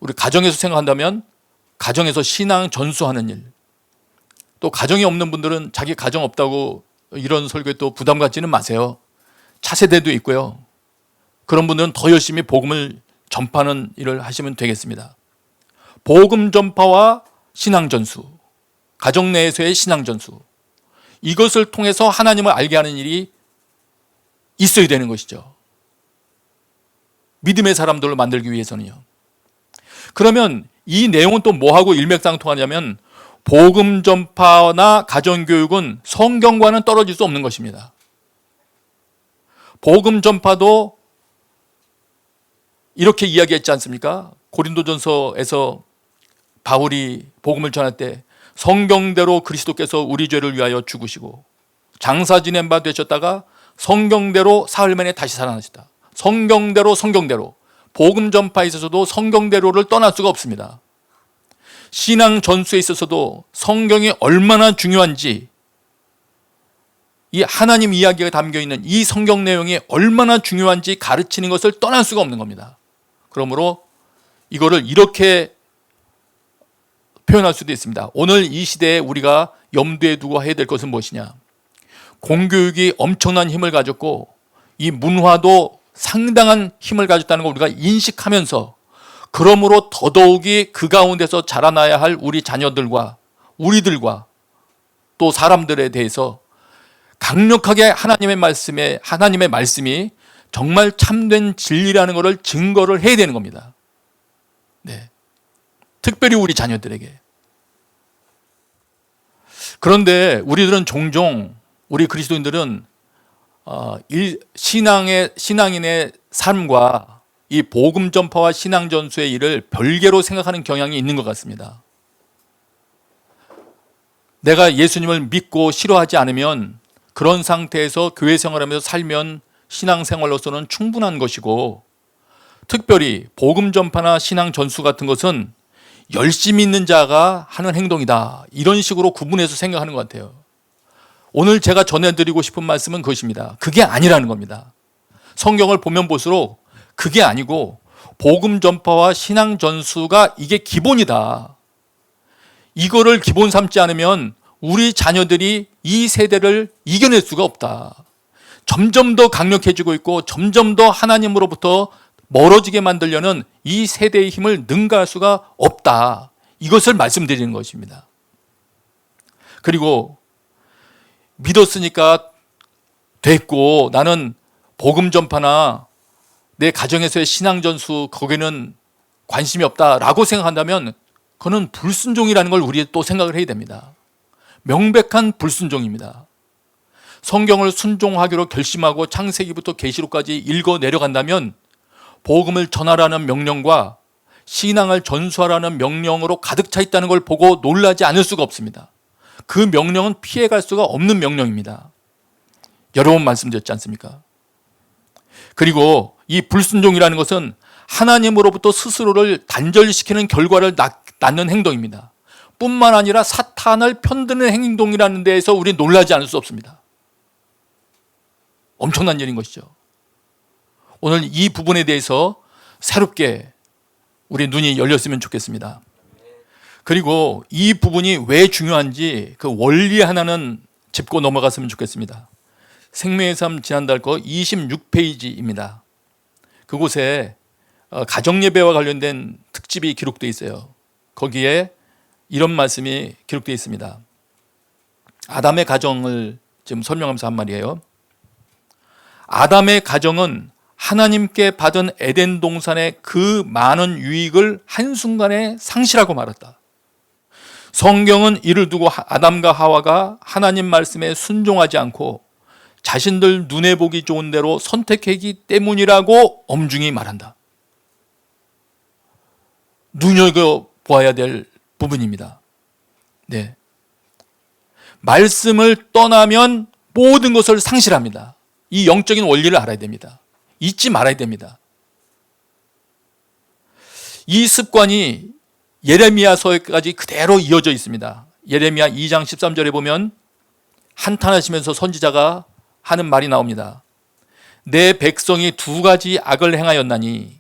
우리 가정에서 생각한다면 가정에서 신앙 전수하는 일, 또 가정이 없는 분들은 자기 가정 없다고 이런 설교에 또 부담 갖지는 마세요. 차세대도 있고요. 그런 분들은 더 열심히 복음을 전파하는 일을 하시면 되겠습니다. 복음 전파와 신앙 전수, 가정 내에서의 신앙 전수, 이것을 통해서 하나님을 알게 하는 일이 있어야 되는 것이죠. 믿음의 사람들을 만들기 위해서는요. 그러면 이 내용은 또 뭐하고 일맥상통하냐면 복음 전파나 가정교육은 성경과는 떨어질 수 없는 것입니다. 복음 전파도 이렇게 이야기했지 않습니까? 고린도전서에서 바울이 복음을 전할 때 성경대로 그리스도께서 우리 죄를 위하여 죽으시고 장사 지낸 바 되셨다가 성경대로 사흘 만에 다시 살아나셨다. 성경대로 복음 전파에 있어서도 성경대로를 떠날 수가 없습니다. 신앙 전수에 있어서도 성경이 얼마나 중요한지, 이 하나님 이야기가 담겨있는 이 성경 내용이 얼마나 중요한지 가르치는 것을 떠날 수가 없는 겁니다. 그러므로 이거를 이렇게 표현할 수도 있습니다. 오늘 이 시대에 우리가 염두에 두고 해야 될 것은 무엇이냐? 공교육이 엄청난 힘을 가졌고 이 문화도 상당한 힘을 가졌다는 걸 우리가 인식하면서, 그러므로 더더욱이 그 가운데서 자라나야 할 우리 자녀들과 우리들과 또 사람들에 대해서 강력하게 하나님의 말씀이 정말 참된 진리라는 것을 증거를 해야 되는 겁니다. 네. 특별히 우리 자녀들에게. 그런데 우리들은 종종, 우리 그리스도인들은 신앙인의 삶과 이 복음 전파와 신앙 전수의 일을 별개로 생각하는 경향이 있는 것 같습니다. 내가 예수님을 믿고 싫어하지 않으면 그런 상태에서 교회 생활하면서 살면 신앙생활로서는 충분한 것이고, 특별히 복음 전파나 신앙 전수 같은 것은 열심히 있는 자가 하는 행동이다, 이런 식으로 구분해서 생각하는 것 같아요. 오늘 제가 전해드리고 싶은 말씀은 그것입니다. 그게 아니라는 겁니다. 성경을 보면 볼수록 그게 아니고 복음 전파와 신앙 전수가 이게 기본이다. 이거를 기본 삼지 않으면 우리 자녀들이 이 세대를 이겨낼 수가 없다. 점점 더 강력해지고 있고 점점 더 하나님으로부터 멀어지게 만들려는 이 세대의 힘을 능가할 수가 없다. 이것을 말씀드리는 것입니다. 그리고 믿었으니까 됐고 나는 복음 전파나 내 가정에서의 신앙 전수 거기는 관심이 없다라고 생각한다면 그거는 불순종이라는 걸 우리 또 생각을 해야 됩니다. 명백한 불순종입니다. 성경을 순종하기로 결심하고 창세기부터 계시록까지 읽어 내려간다면 복음을 전하라는 명령과 신앙을 전수하라는 명령으로 가득 차 있다는 걸 보고 놀라지 않을 수가 없습니다. 그 명령은 피해갈 수가 없는 명령입니다. 여러 번 말씀드렸지 않습니까? 그리고 이 불순종이라는 것은 하나님으로부터 스스로를 단절시키는 결과를 낳는 행동입니다. 뿐만 아니라 사탄을 편드는 행동이라는 데에서 우리 놀라지 않을 수 없습니다. 엄청난 일인 것이죠. 오늘 이 부분에 대해서 새롭게 우리 눈이 열렸으면 좋겠습니다. 그리고 이 부분이 왜 중요한지 그 원리 하나는 짚고 넘어갔으면 좋겠습니다. 생명의 삶 지난달 거 26페이지입니다. 그곳에 가정예배와 관련된 특집이 기록되어 있어요. 거기에 이런 말씀이 기록되어 있습니다. 아담의 가정을 지금 설명하면서 한 말이에요. 아담의 가정은 하나님께 받은 에덴 동산의 그 많은 유익을 한순간에 상실하고 말았다. 성경은 이를 두고 아담과 하와가 하나님 말씀에 순종하지 않고 자신들 눈에 보기 좋은 대로 선택했기 때문이라고 엄중히 말한다. 눈여겨보아야 될 부분입니다. 네. 말씀을 떠나면 모든 것을 상실합니다. 이 영적인 원리를 알아야 됩니다. 잊지 말아야 됩니다. 이 습관이 예레미야서에까지 그대로 이어져 있습니다. 예레미야 2장 13절에 보면 한탄하시면서 선지자가 하는 말이 나옵니다. 내 백성이 두 가지 악을 행하였나니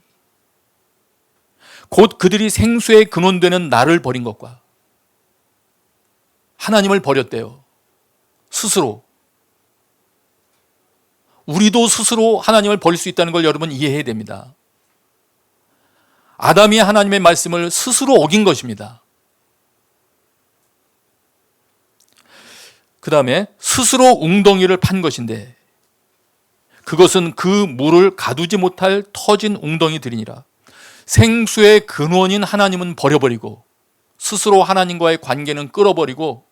곧 그들이 생수의 근원되는 나를 버린 것과 하나님을 버렸대요. 스스로. 우리도 스스로 하나님을 버릴 수 있다는 걸 여러분 이해해야 됩니다. 아담이 하나님의 말씀을 스스로 어긴 것입니다. 그 다음에 스스로 웅덩이를 판 것인데 그것은 그 물을 가두지 못할 터진 웅덩이들이니라. 생수의 근원인 하나님은 버려버리고 스스로 하나님과의 관계는 끌어버리고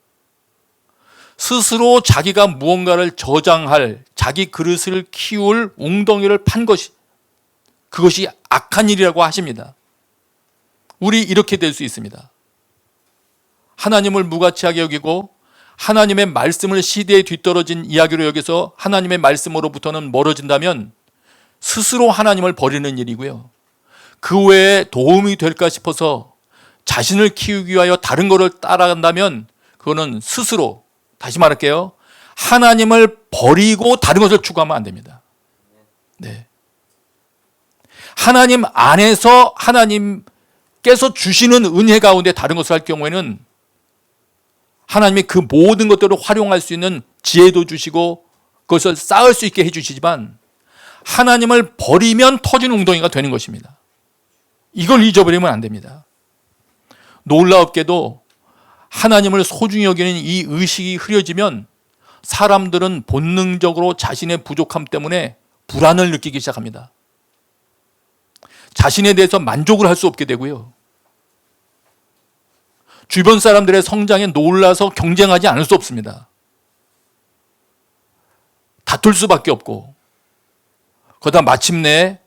스스로 자기가 무언가를 저장할 자기 그릇을 키울 웅덩이를 판 것이 그것이 악한 일이라고 하십니다. 우리 이렇게 될 수 있습니다. 하나님을 무가치하게 여기고 하나님의 말씀을 시대에 뒤떨어진 이야기로 여기서 하나님의 말씀으로부터는 멀어진다면 스스로 하나님을 버리는 일이고요. 그 외에 도움이 될까 싶어서 자신을 키우기 위하여 다른 것을 따라간다면 그거는 스스로, 다시 말할게요, 하나님을 버리고 다른 것을 추구하면 안 됩니다. 네. 하나님 안에서 하나님께서 주시는 은혜 가운데 다른 것을 할 경우에는 하나님이 그 모든 것들을 활용할 수 있는 지혜도 주시고 그것을 쌓을 수 있게 해주시지만 하나님을 버리면 터진 웅덩이가 되는 것입니다. 이걸 잊어버리면 안 됩니다. 놀랍게도 하나님을 소중히 여기는 이 의식이 흐려지면 사람들은 본능적으로 자신의 부족함 때문에 불안을 느끼기 시작합니다. 자신에 대해서 만족을 할 수 없게 되고요. 주변 사람들의 성장에 놀라서 경쟁하지 않을 수 없습니다. 다툴 수밖에 없고 그러다 마침내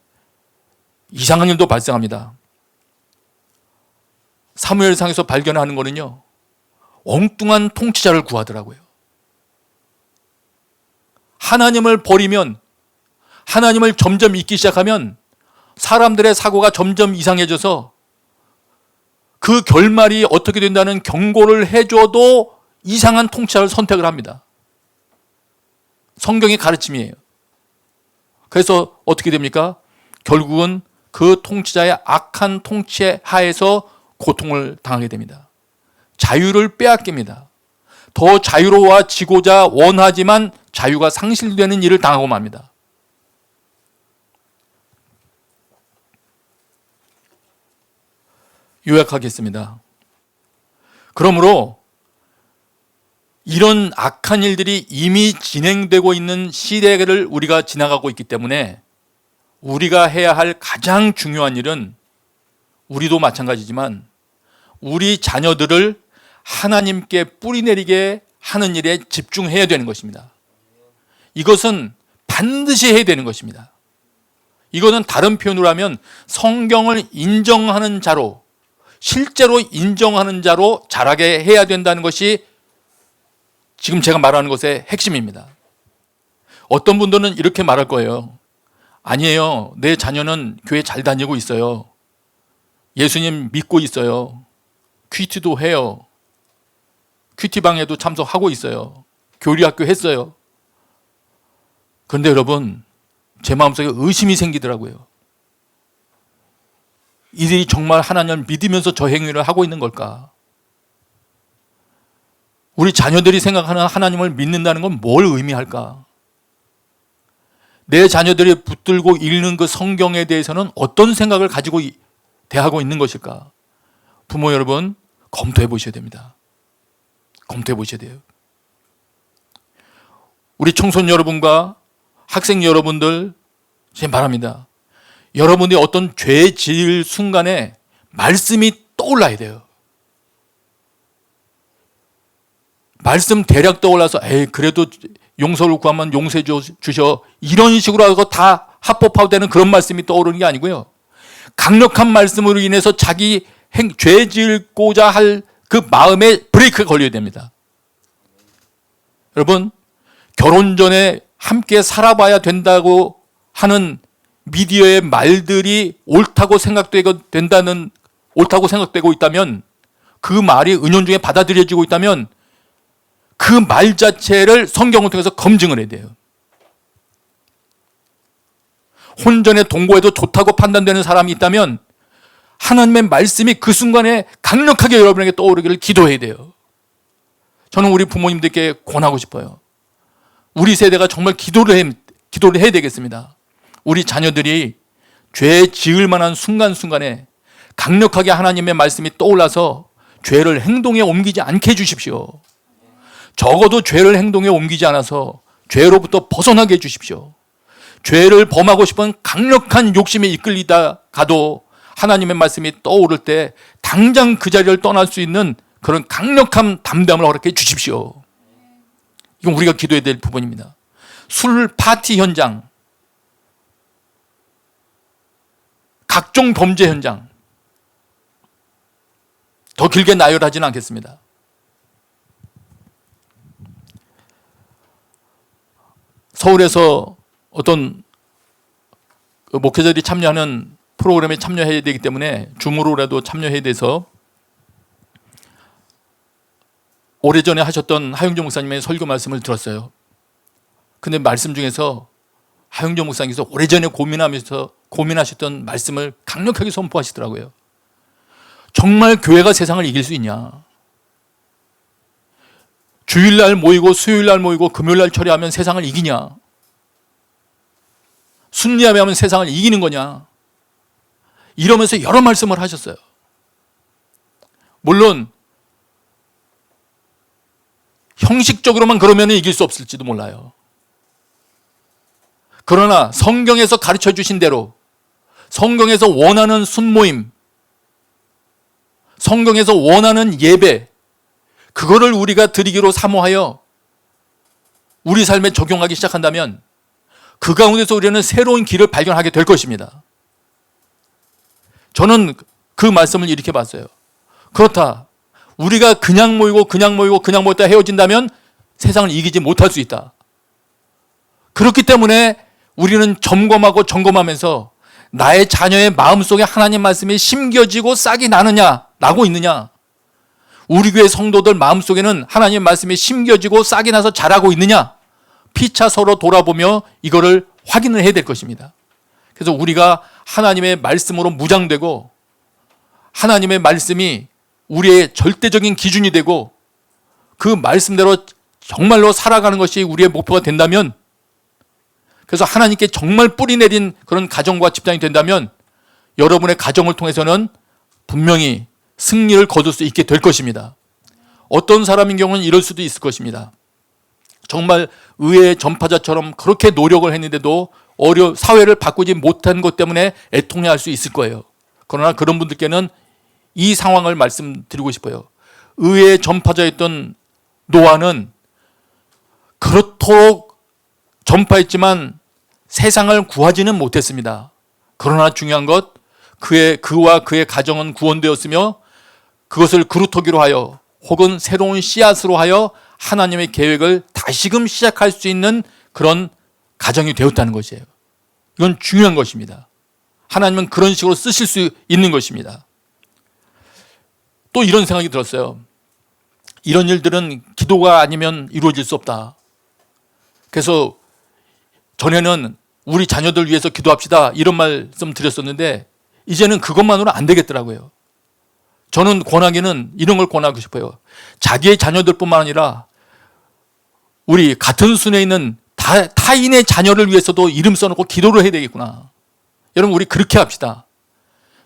이상한 일도 발생합니다. 사무엘상에서 발견하는 거는요, 엉뚱한 통치자를 구하더라고요. 하나님을 버리면, 하나님을 점점 잊기 시작하면 사람들의 사고가 점점 이상해져서 그 결말이 어떻게 된다는 경고를 해줘도 이상한 통치자를 선택을 합니다. 성경의 가르침이에요. 그래서 어떻게 됩니까? 결국은 그 통치자의 악한 통치 하에서 고통을 당하게 됩니다. 자유를 빼앗깁니다. 더 자유로워지고자 원하지만 자유가 상실되는 일을 당하고 맙니다. 요약하겠습니다. 그러므로 이런 악한 일들이 이미 진행되고 있는 시대를 우리가 지나가고 있기 때문에 우리가 해야 할 가장 중요한 일은, 우리도 마찬가지지만 우리 자녀들을 하나님께 뿌리내리게 하는 일에 집중해야 되는 것입니다. 이것은 반드시 해야 되는 것입니다. 이거는 다른 표현으로 하면 성경을 인정하는 자로, 실제로 인정하는 자로 자라게 해야 된다는 것이 지금 제가 말하는 것의 핵심입니다. 어떤 분들은 이렇게 말할 거예요. 아니에요. 내 자녀는 교회 잘 다니고 있어요. 예수님 믿고 있어요. 큐티도 해요. 큐티방에도 참석하고 있어요. 교리학교 했어요. 그런데 여러분, 제 마음속에 의심이 생기더라고요. 이들이 정말 하나님을 믿으면서 저 행위를 하고 있는 걸까? 우리 자녀들이 생각하는 하나님을 믿는다는 건 뭘 의미할까? 내 자녀들이 붙들고 읽는 그 성경에 대해서는 어떤 생각을 가지고 대하고 있는 것일까? 부모 여러분, 검토해 보셔야 됩니다. 검토해 보셔야 돼요. 우리 청소년 여러분과 학생 여러분들, 제가 말합니다. 여러분들이 어떤 죄 지을 순간에 말씀이 떠올라야 돼요. 말씀 대략 떠올라서 그래도 용서를 구하면 용서해 주셔, 이런 식으로 하고 다 합법화되는 되는 그런 말씀이 떠오르는 게 아니고요. 강력한 말씀으로 인해서 자기 죄 지을고자 할 그 마음에 브레이크가 걸려야 됩니다. 여러분, 결혼 전에 함께 살아봐야 된다고 하는 미디어의 말들이 옳다고 생각되고 있다면, 그 말이 은연중에 받아들여지고 있다면 그 말 자체를 성경을 통해서 검증을 해야 돼요. 혼전에 동거해도 좋다고 판단되는 사람이 있다면 하나님의 말씀이 그 순간에 강력하게 여러분에게 떠오르기를 기도해야 돼요. 저는 우리 부모님들께 권하고 싶어요. 우리 세대가 정말 기도를 해야 되겠습니다. 우리 자녀들이 죄 지을 만한 순간순간에 강력하게 하나님의 말씀이 떠올라서 죄를 행동에 옮기지 않게 해주십시오. 적어도 죄를 행동에 옮기지 않아서 죄로부터 벗어나게 해주십시오. 죄를 범하고 싶은 강력한 욕심에 이끌리다 가도 하나님의 말씀이 떠오를 때 당장 그 자리를 떠날 수 있는 그런 강력한 담담을 허락해 주십시오. 이건 우리가 기도해야 될 부분입니다. 술 파티 현장, 각종 범죄 현장, 더 길게 나열하지는 않겠습니다. 서울에서 어떤 목회자들이 참여하는 프로그램에 참여해야 되기 때문에 줌으로라도 참여해야 돼서 오래전에 하셨던 하용조 목사님의 설교 말씀을 들었어요. 근데 말씀 중에서 하용조 목사님께서 오래전에 고민하셨던 말씀을 강력하게 선포하시더라고요. 정말 교회가 세상을 이길 수 있냐? 주일날 모이고 수요일날 모이고 금요일날 처리하면 세상을 이기냐? 순리하면 세상을 이기는 거냐? 이러면서 여러 말씀을 하셨어요. 물론 형식적으로만 그러면 이길 수 없을지도 몰라요. 그러나 성경에서 가르쳐 주신 대로, 성경에서 원하는 순모임, 성경에서 원하는 예배, 그거를 우리가 드리기로 사모하여 우리 삶에 적용하기 시작한다면 그 가운데서 우리는 새로운 길을 발견하게 될 것입니다. 저는 그 말씀을 이렇게 봤어요. 그렇다. 우리가 그냥 모였다 헤어진다면 세상을 이기지 못할 수 있다. 그렇기 때문에 우리는 점검하면서 나의 자녀의 마음속에 하나님 말씀이 심겨지고 싹이 나고 있느냐? 우리 교회 성도들 마음속에는 하나님 말씀이 심겨지고 싹이 나서 자라고 있느냐? 피차 서로 돌아보며 이거를 확인을 해야 될 것입니다. 그래서 우리가 하나님의 말씀으로 무장되고 하나님의 말씀이 우리의 절대적인 기준이 되고 그 말씀대로 정말로 살아가는 것이 우리의 목표가 된다면, 그래서 하나님께 정말 뿌리 내린 그런 가정과 집단이 된다면 여러분의 가정을 통해서는 분명히 승리를 거둘 수 있게 될 것입니다. 어떤 사람인 경우는 이럴 수도 있을 것입니다. 정말 의회 전파자처럼 그렇게 노력을 했는데도 사회를 바꾸지 못한 것 때문에 애통해할 수 있을 거예요. 그러나 그런 분들께는 이 상황을 말씀드리고 싶어요. 의회 전파자였던 노아는 그렇도록 전파했지만 세상을 구하지는 못했습니다. 그러나 중요한 것, 그와 그의 가정은 구원되었으며 그것을 그루터기로 하여 혹은 새로운 씨앗으로 하여 하나님의 계획을 다시금 시작할 수 있는 그런 가정이 되었다는 것이에요. 이건 중요한 것입니다. 하나님은 그런 식으로 쓰실 수 있는 것입니다. 또 이런 생각이 들었어요. 이런 일들은 기도가 아니면 이루어질 수 없다. 그래서 전에는 우리 자녀들 위해서 기도합시다 이런 말씀 드렸었는데 이제는 그것만으로 안 되겠더라고요. 저는 권하기는 이런 걸 권하고 싶어요. 자기의 자녀들뿐만 아니라 우리 같은 순에 있는 타인의 자녀를 위해서도 이름 써놓고 기도를 해야 되겠구나. 여러분 우리 그렇게 합시다.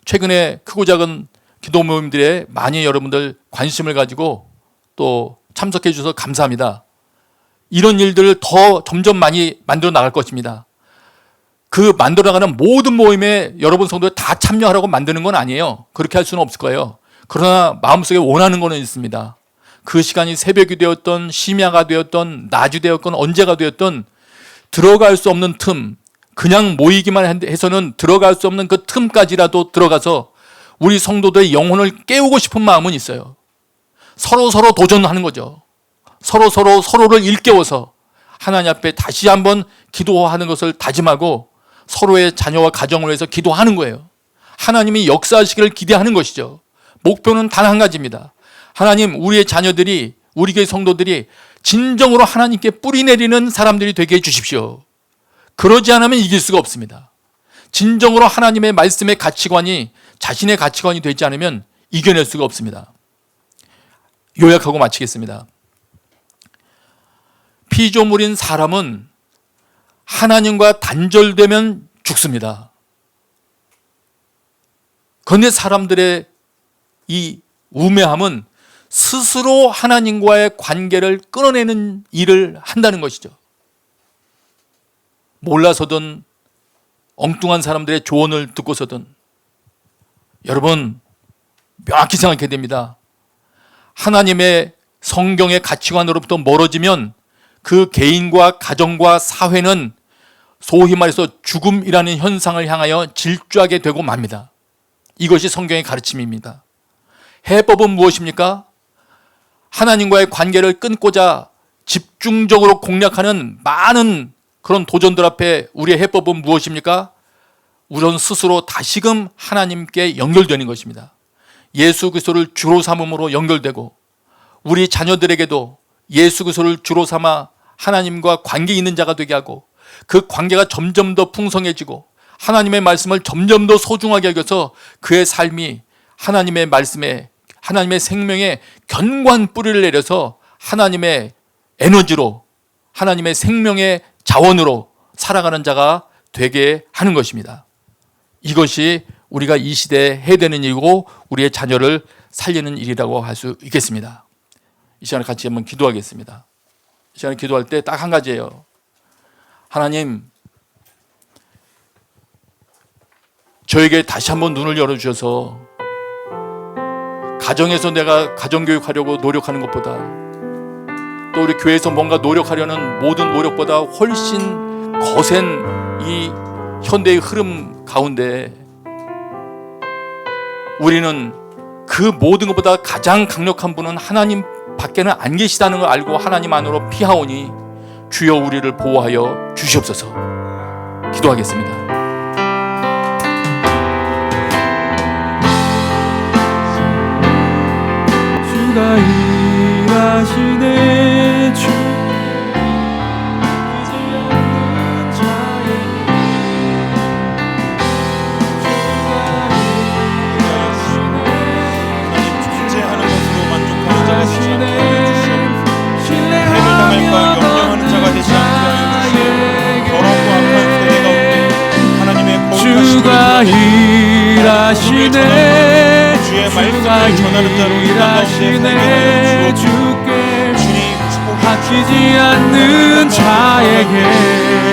최근에 크고 작은 기도 모임들에 많이 여러분들 관심을 가지고 또 참석해 주셔서 감사합니다. 이런 일들을 더 점점 많이 만들어 나갈 것입니다. 그 만들어 나가는 모든 모임에 여러분 성도들 다 참여하라고 만드는 건 아니에요. 그렇게 할 수는 없을 거예요. 그러나 마음속에 원하는 거는 있습니다. 그 시간이 새벽이 되었던 심야가 되었던 낮이 되었건 언제가 되었던 들어갈 수 없는 틈, 그냥 모이기만 해서는 들어갈 수 없는 그 틈까지라도 들어가서 우리 성도들의 영혼을 깨우고 싶은 마음은 있어요. 서로 도전하는 거죠. 서로를 일깨워서 하나님 앞에 다시 한번 기도하는 것을 다짐하고 서로의 자녀와 가정을 위해서 기도하는 거예요. 하나님이 역사하시기를 기대하는 것이죠. 목표는 단 한 가지입니다. 하나님, 우리의 자녀들이, 우리 교회 성도들이 진정으로 하나님께 뿌리 내리는 사람들이 되게 해주십시오. 그러지 않으면 이길 수가 없습니다. 진정으로 하나님의 말씀의 가치관이 자신의 가치관이 되지 않으면 이겨낼 수가 없습니다. 요약하고 마치겠습니다. 피조물인 사람은 하나님과 단절되면 죽습니다. 그런데 사람들의 이 우매함은 스스로 하나님과의 관계를 끊어내는 일을 한다는 것이죠. 몰라서든 엉뚱한 사람들의 조언을 듣고서든 여러분 명확히 생각해야 됩니다. 하나님의 성경의 가치관으로부터 멀어지면 그 개인과 가정과 사회는 소위 말해서 죽음이라는 현상을 향하여 질주하게 되고 맙니다. 이것이 성경의 가르침입니다. 해법은 무엇입니까? 하나님과의 관계를 끊고자 집중적으로 공략하는 많은 그런 도전들 앞에 우리의 해법은 무엇입니까? 우선 스스로 다시금 하나님께 연결되는 것입니다. 예수 그리스도를 주로 삼음으로 연결되고 우리 자녀들에게도 예수 그리스도를 주로 삼아 하나님과 관계 있는 자가 되게 하고 그 관계가 점점 더 풍성해지고 하나님의 말씀을 점점 더 소중하게 여겨서 그의 삶이 하나님의 말씀에 하나님의 생명에 견고한 뿌리를 내려서 하나님의 에너지로 하나님의 생명의 자원으로 살아가는 자가 되게 하는 것입니다. 이것이 우리가 이 시대에 해야 되는 일이고 우리의 자녀를 살리는 일이라고 할 수 있겠습니다. 이 시간에 같이 한번 기도하겠습니다. 이 시간에 기도할 때 딱 한 가지예요. 하나님, 저에게 다시 한번 눈을 열어주셔서 가정에서 내가 가정교육하려고 노력하는 것보다 또 우리 교회에서 뭔가 노력하려는 모든 노력보다 훨씬 거센 이 현대의 흐름 가운데 우리는 그 모든 것보다 가장 강력한 분은 하나님 밖에는 안 계시다는 걸 알고 하나님 안으로 피하오니 주여 우리를 보호하여 주시옵소서. 기도하겠습니다. 주가 일하시네 주 존재하는 것으로 만족하는 자가 되지 않게 하여 주시옵소서. 해를 당할까 염려하는 자가 되지 않게 하여 주시옵소서. 더럽고 악한 세대 가운데 하나님의 주가 일하시네 주의 말씀을 전하는 자로 이 땅 가운데 주께 주님 축복해 바뀌지 않는 자에게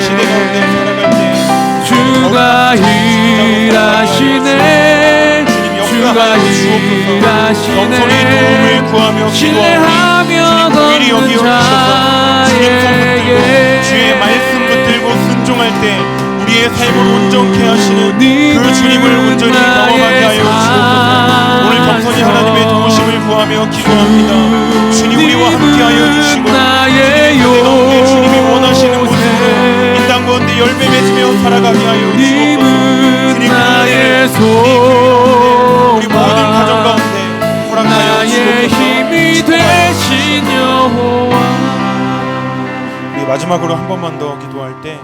시대 가운데 살아갈 때 주가 일하시네 주가 일하시네 신뢰하며 걷는 자에게 주의 말씀 붙들고 순종할 때 우리의 삶을 온전케 하시는 그 주님을 온전히 경험하게 하여 주시옵소서. 오늘 겸손히 하나님의 도우심을 구하며 기도합니다. 주님 우리와 함께 하여 주시고 마지막으로 한 번만 더 기도할 때,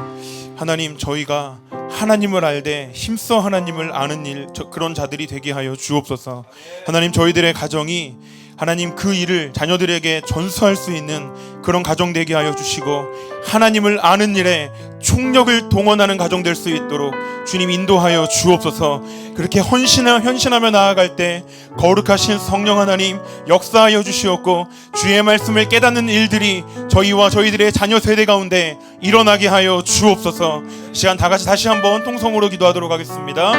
하나님, 저희가 하나님을 알되 힘써 하나님을 아는 그런 자들이 되게 하여 주옵소서. 하나님, 저희들의 가정이 하나님 그 일을 자녀들에게 전수할 수 있는 그런 가정 되게 하여 주시고, 하나님을 아는 일에 총력을 동원하는 가정 될 수 있도록 주님 인도하여 주옵소서. 그렇게 헌신하며 나아갈 때 거룩하신 성령 하나님 역사하여 주시옵고, 주의 말씀을 깨닫는 일들이 저희와 저희들의 자녀 세대 가운데 일어나게 하여 주옵소서. 시간 다 같이 다시 한번 통성으로 기도하도록 하겠습니다.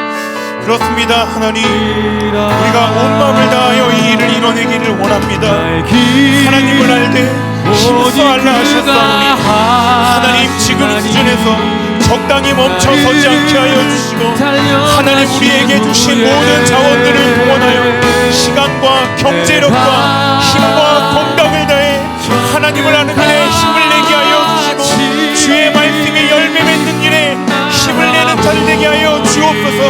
그렇습니다. 하나님, 우리가 온 마음을 다하여 이 일을 이뤄내기를 원합니다. 하나님을 알되 힘써 알라 하셨사오니 하나님, 지금 수준에서 적당히 멈춰서지 않게 하여 주시고, 하나님 우리에게 주신 모든 자원들을 동원하여 시간과 경제력과 힘과 건강을 다해 하나님을 아는 일에 힘을 내게 하여 주시고, 주의 말씀이 열매 맺는 일에 힘을 내는 자를 되게 하여 주옵소서.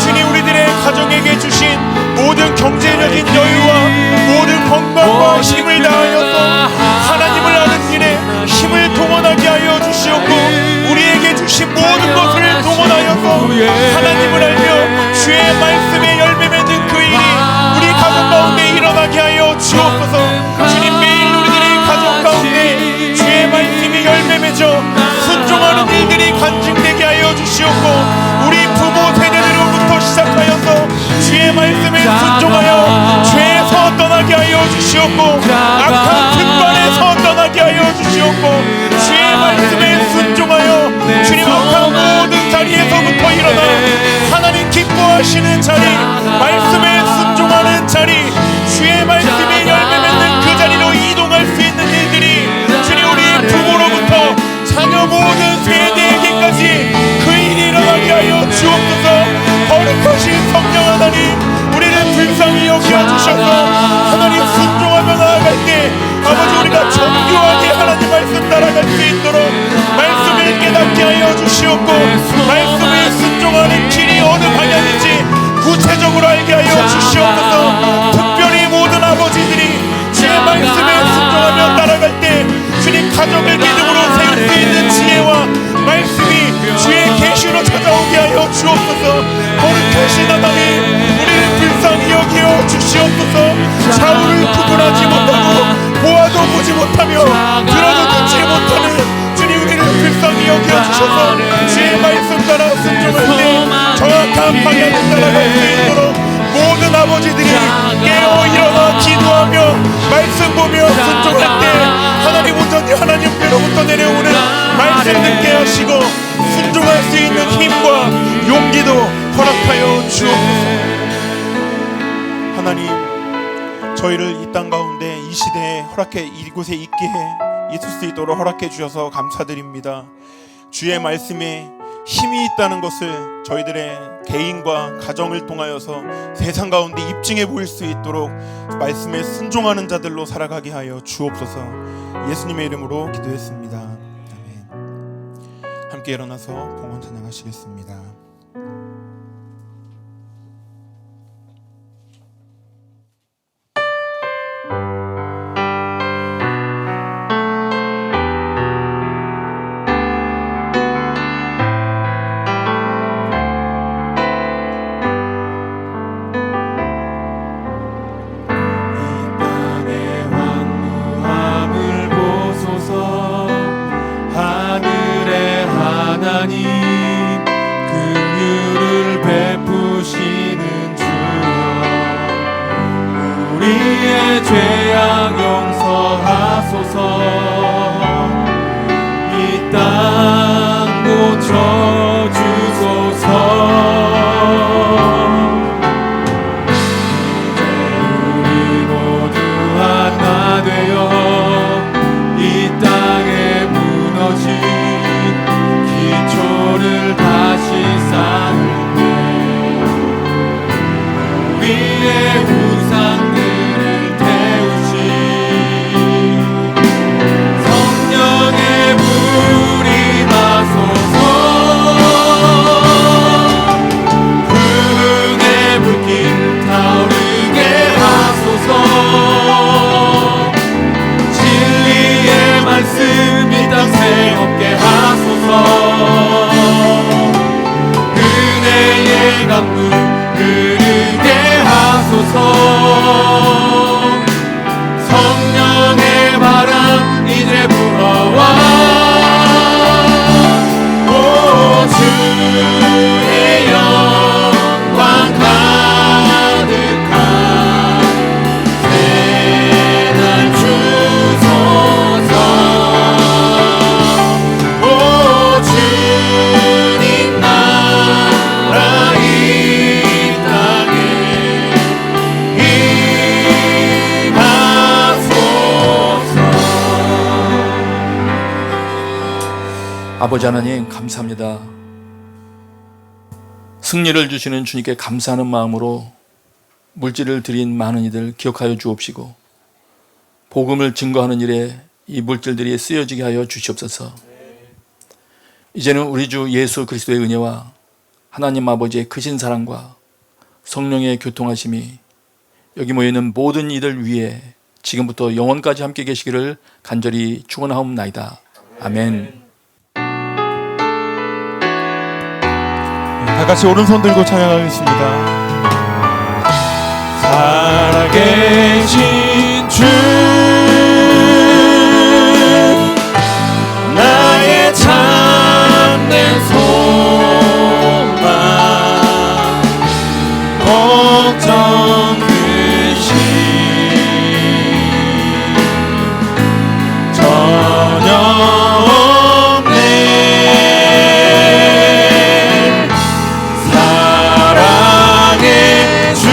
주님, 우리들의 가정에게 주신 모든 경제적인 여유와 모든 건강과 힘을 다하여서 하나님을 아는 일에 힘을 동원하게 하여 주시옵고, 우리에게 주신 모든 것을 동원하여서 하나님을 알며 주의 말씀에 열매 맺는 그 일이 우리 가정 가운데 일어나게 하여 주옵소서. 주님, 매일 우리들의 가정 가운데 주의 말씀이 열매 맺어 순종하는 일들이 간증되게 하여 주시옵고, 우리 부모 세대들로부터 시작하여서 주의 말씀에 순종하여 죄에서 떠나게 하여 주시옵고, 악한 습관에서 떠나게 하여 주시옵고, 주의 말씀에 순종하여 주님 악한 모든 자리에서부터 일어나 하나님 기뻐하시는 자리, 말씀에 순종하는 자리, 주의 말씀이 열매 맺는 그 자리로 이동할 수 있는 일들이 주님 우리 부모로부터 자녀 모든 세대에게까지 그 일이 일어나게 하여 주옵소서. 거룩하신 성령 하나님, 우리를 불쌍히 여겨주셔서 하나님 순종하며 나아갈 때 아버지, 우리가 정교하게 하나님 말씀 따라갈 수 있도록 말씀을 깨닫게 하여 주시옵고, 말씀을 순종하는 길이 어느 방향인지 구체적으로 알게 하여 주시옵소서. 특별히 모든 아버지들이 주의 말씀에 순종하며 따라갈 때 주님 가정을 믿음으로 세울 수 있는 지혜와 말씀이 주의 계시로 찾아오게 하여 주옵소서. 거룩하신 하나님, 우리를 불쌍히 여겨 주시옵소서. 좌우를 구분하지 못하고 보아도 보지 못하며 들어도 듣지 못하는 주님, 우리를 불쌍히 여겨 주셔서 주의 말씀 따라 순종할 때 정확한 방향을 따라갈 수 있도록 모든 아버지들이 깨어 일어나 기도하며 말씀 보며 순종할 때 하나님 온전히 하나님께로부터 내려오는 말씀 듣게 하시고 순종할 수 있는 힘과 용기도 허락하여 주옵소서. 하나님, 저희를 이 땅 가운데 이 시대에 허락해 이곳에 있을 수 있도록 허락해 주셔서 감사드립니다. 주의 말씀에 힘이 있다는 것을 저희들의 개인과 가정을 통하여서 세상 가운데 입증해 보일 수 있도록 말씀에 순종하는 자들로 살아가게 하여 주옵소서. 예수님의 이름으로 기도했습니다. 아멘. 함께 일어나서 봉헌 찬양하시겠습니다. 죄악 용서하소서. 이 땅 고쳐주소서. 우리 모두 하나 되어 이 땅에 무너진 기초를 다시 쌓을 때 우리의 우상들을 태우시 아버지 하나님 감사합니다. 승리를 주시는 주님께 감사하는 마음으로 물질을 드린 많은 이들 기억하여 주옵시고 복음을 증거하는 일에 이 물질들이 쓰여지게 하여 주시옵소서. 이제는 우리 주 예수 그리스도의 은혜와 하나님 아버지의 크신 사랑과 성령의 교통하심이 여기 모여있는 모든 이들 위에 지금부터 영원까지 함께 계시기를 간절히 축원하옵나이다. 아멘. 다 같이 오른손 들고 찬양하겠습니다. 살아계신 주 나의 참된 소망 걱정 근심 전혀 없네 사랑의 주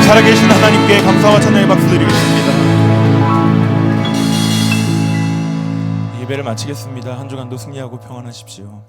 살아계신 하나님께 감사와 찬양의 박수 드리겠습니다. 예배를 마치겠습니다. 한 주간도 승리하고 평안하십시오.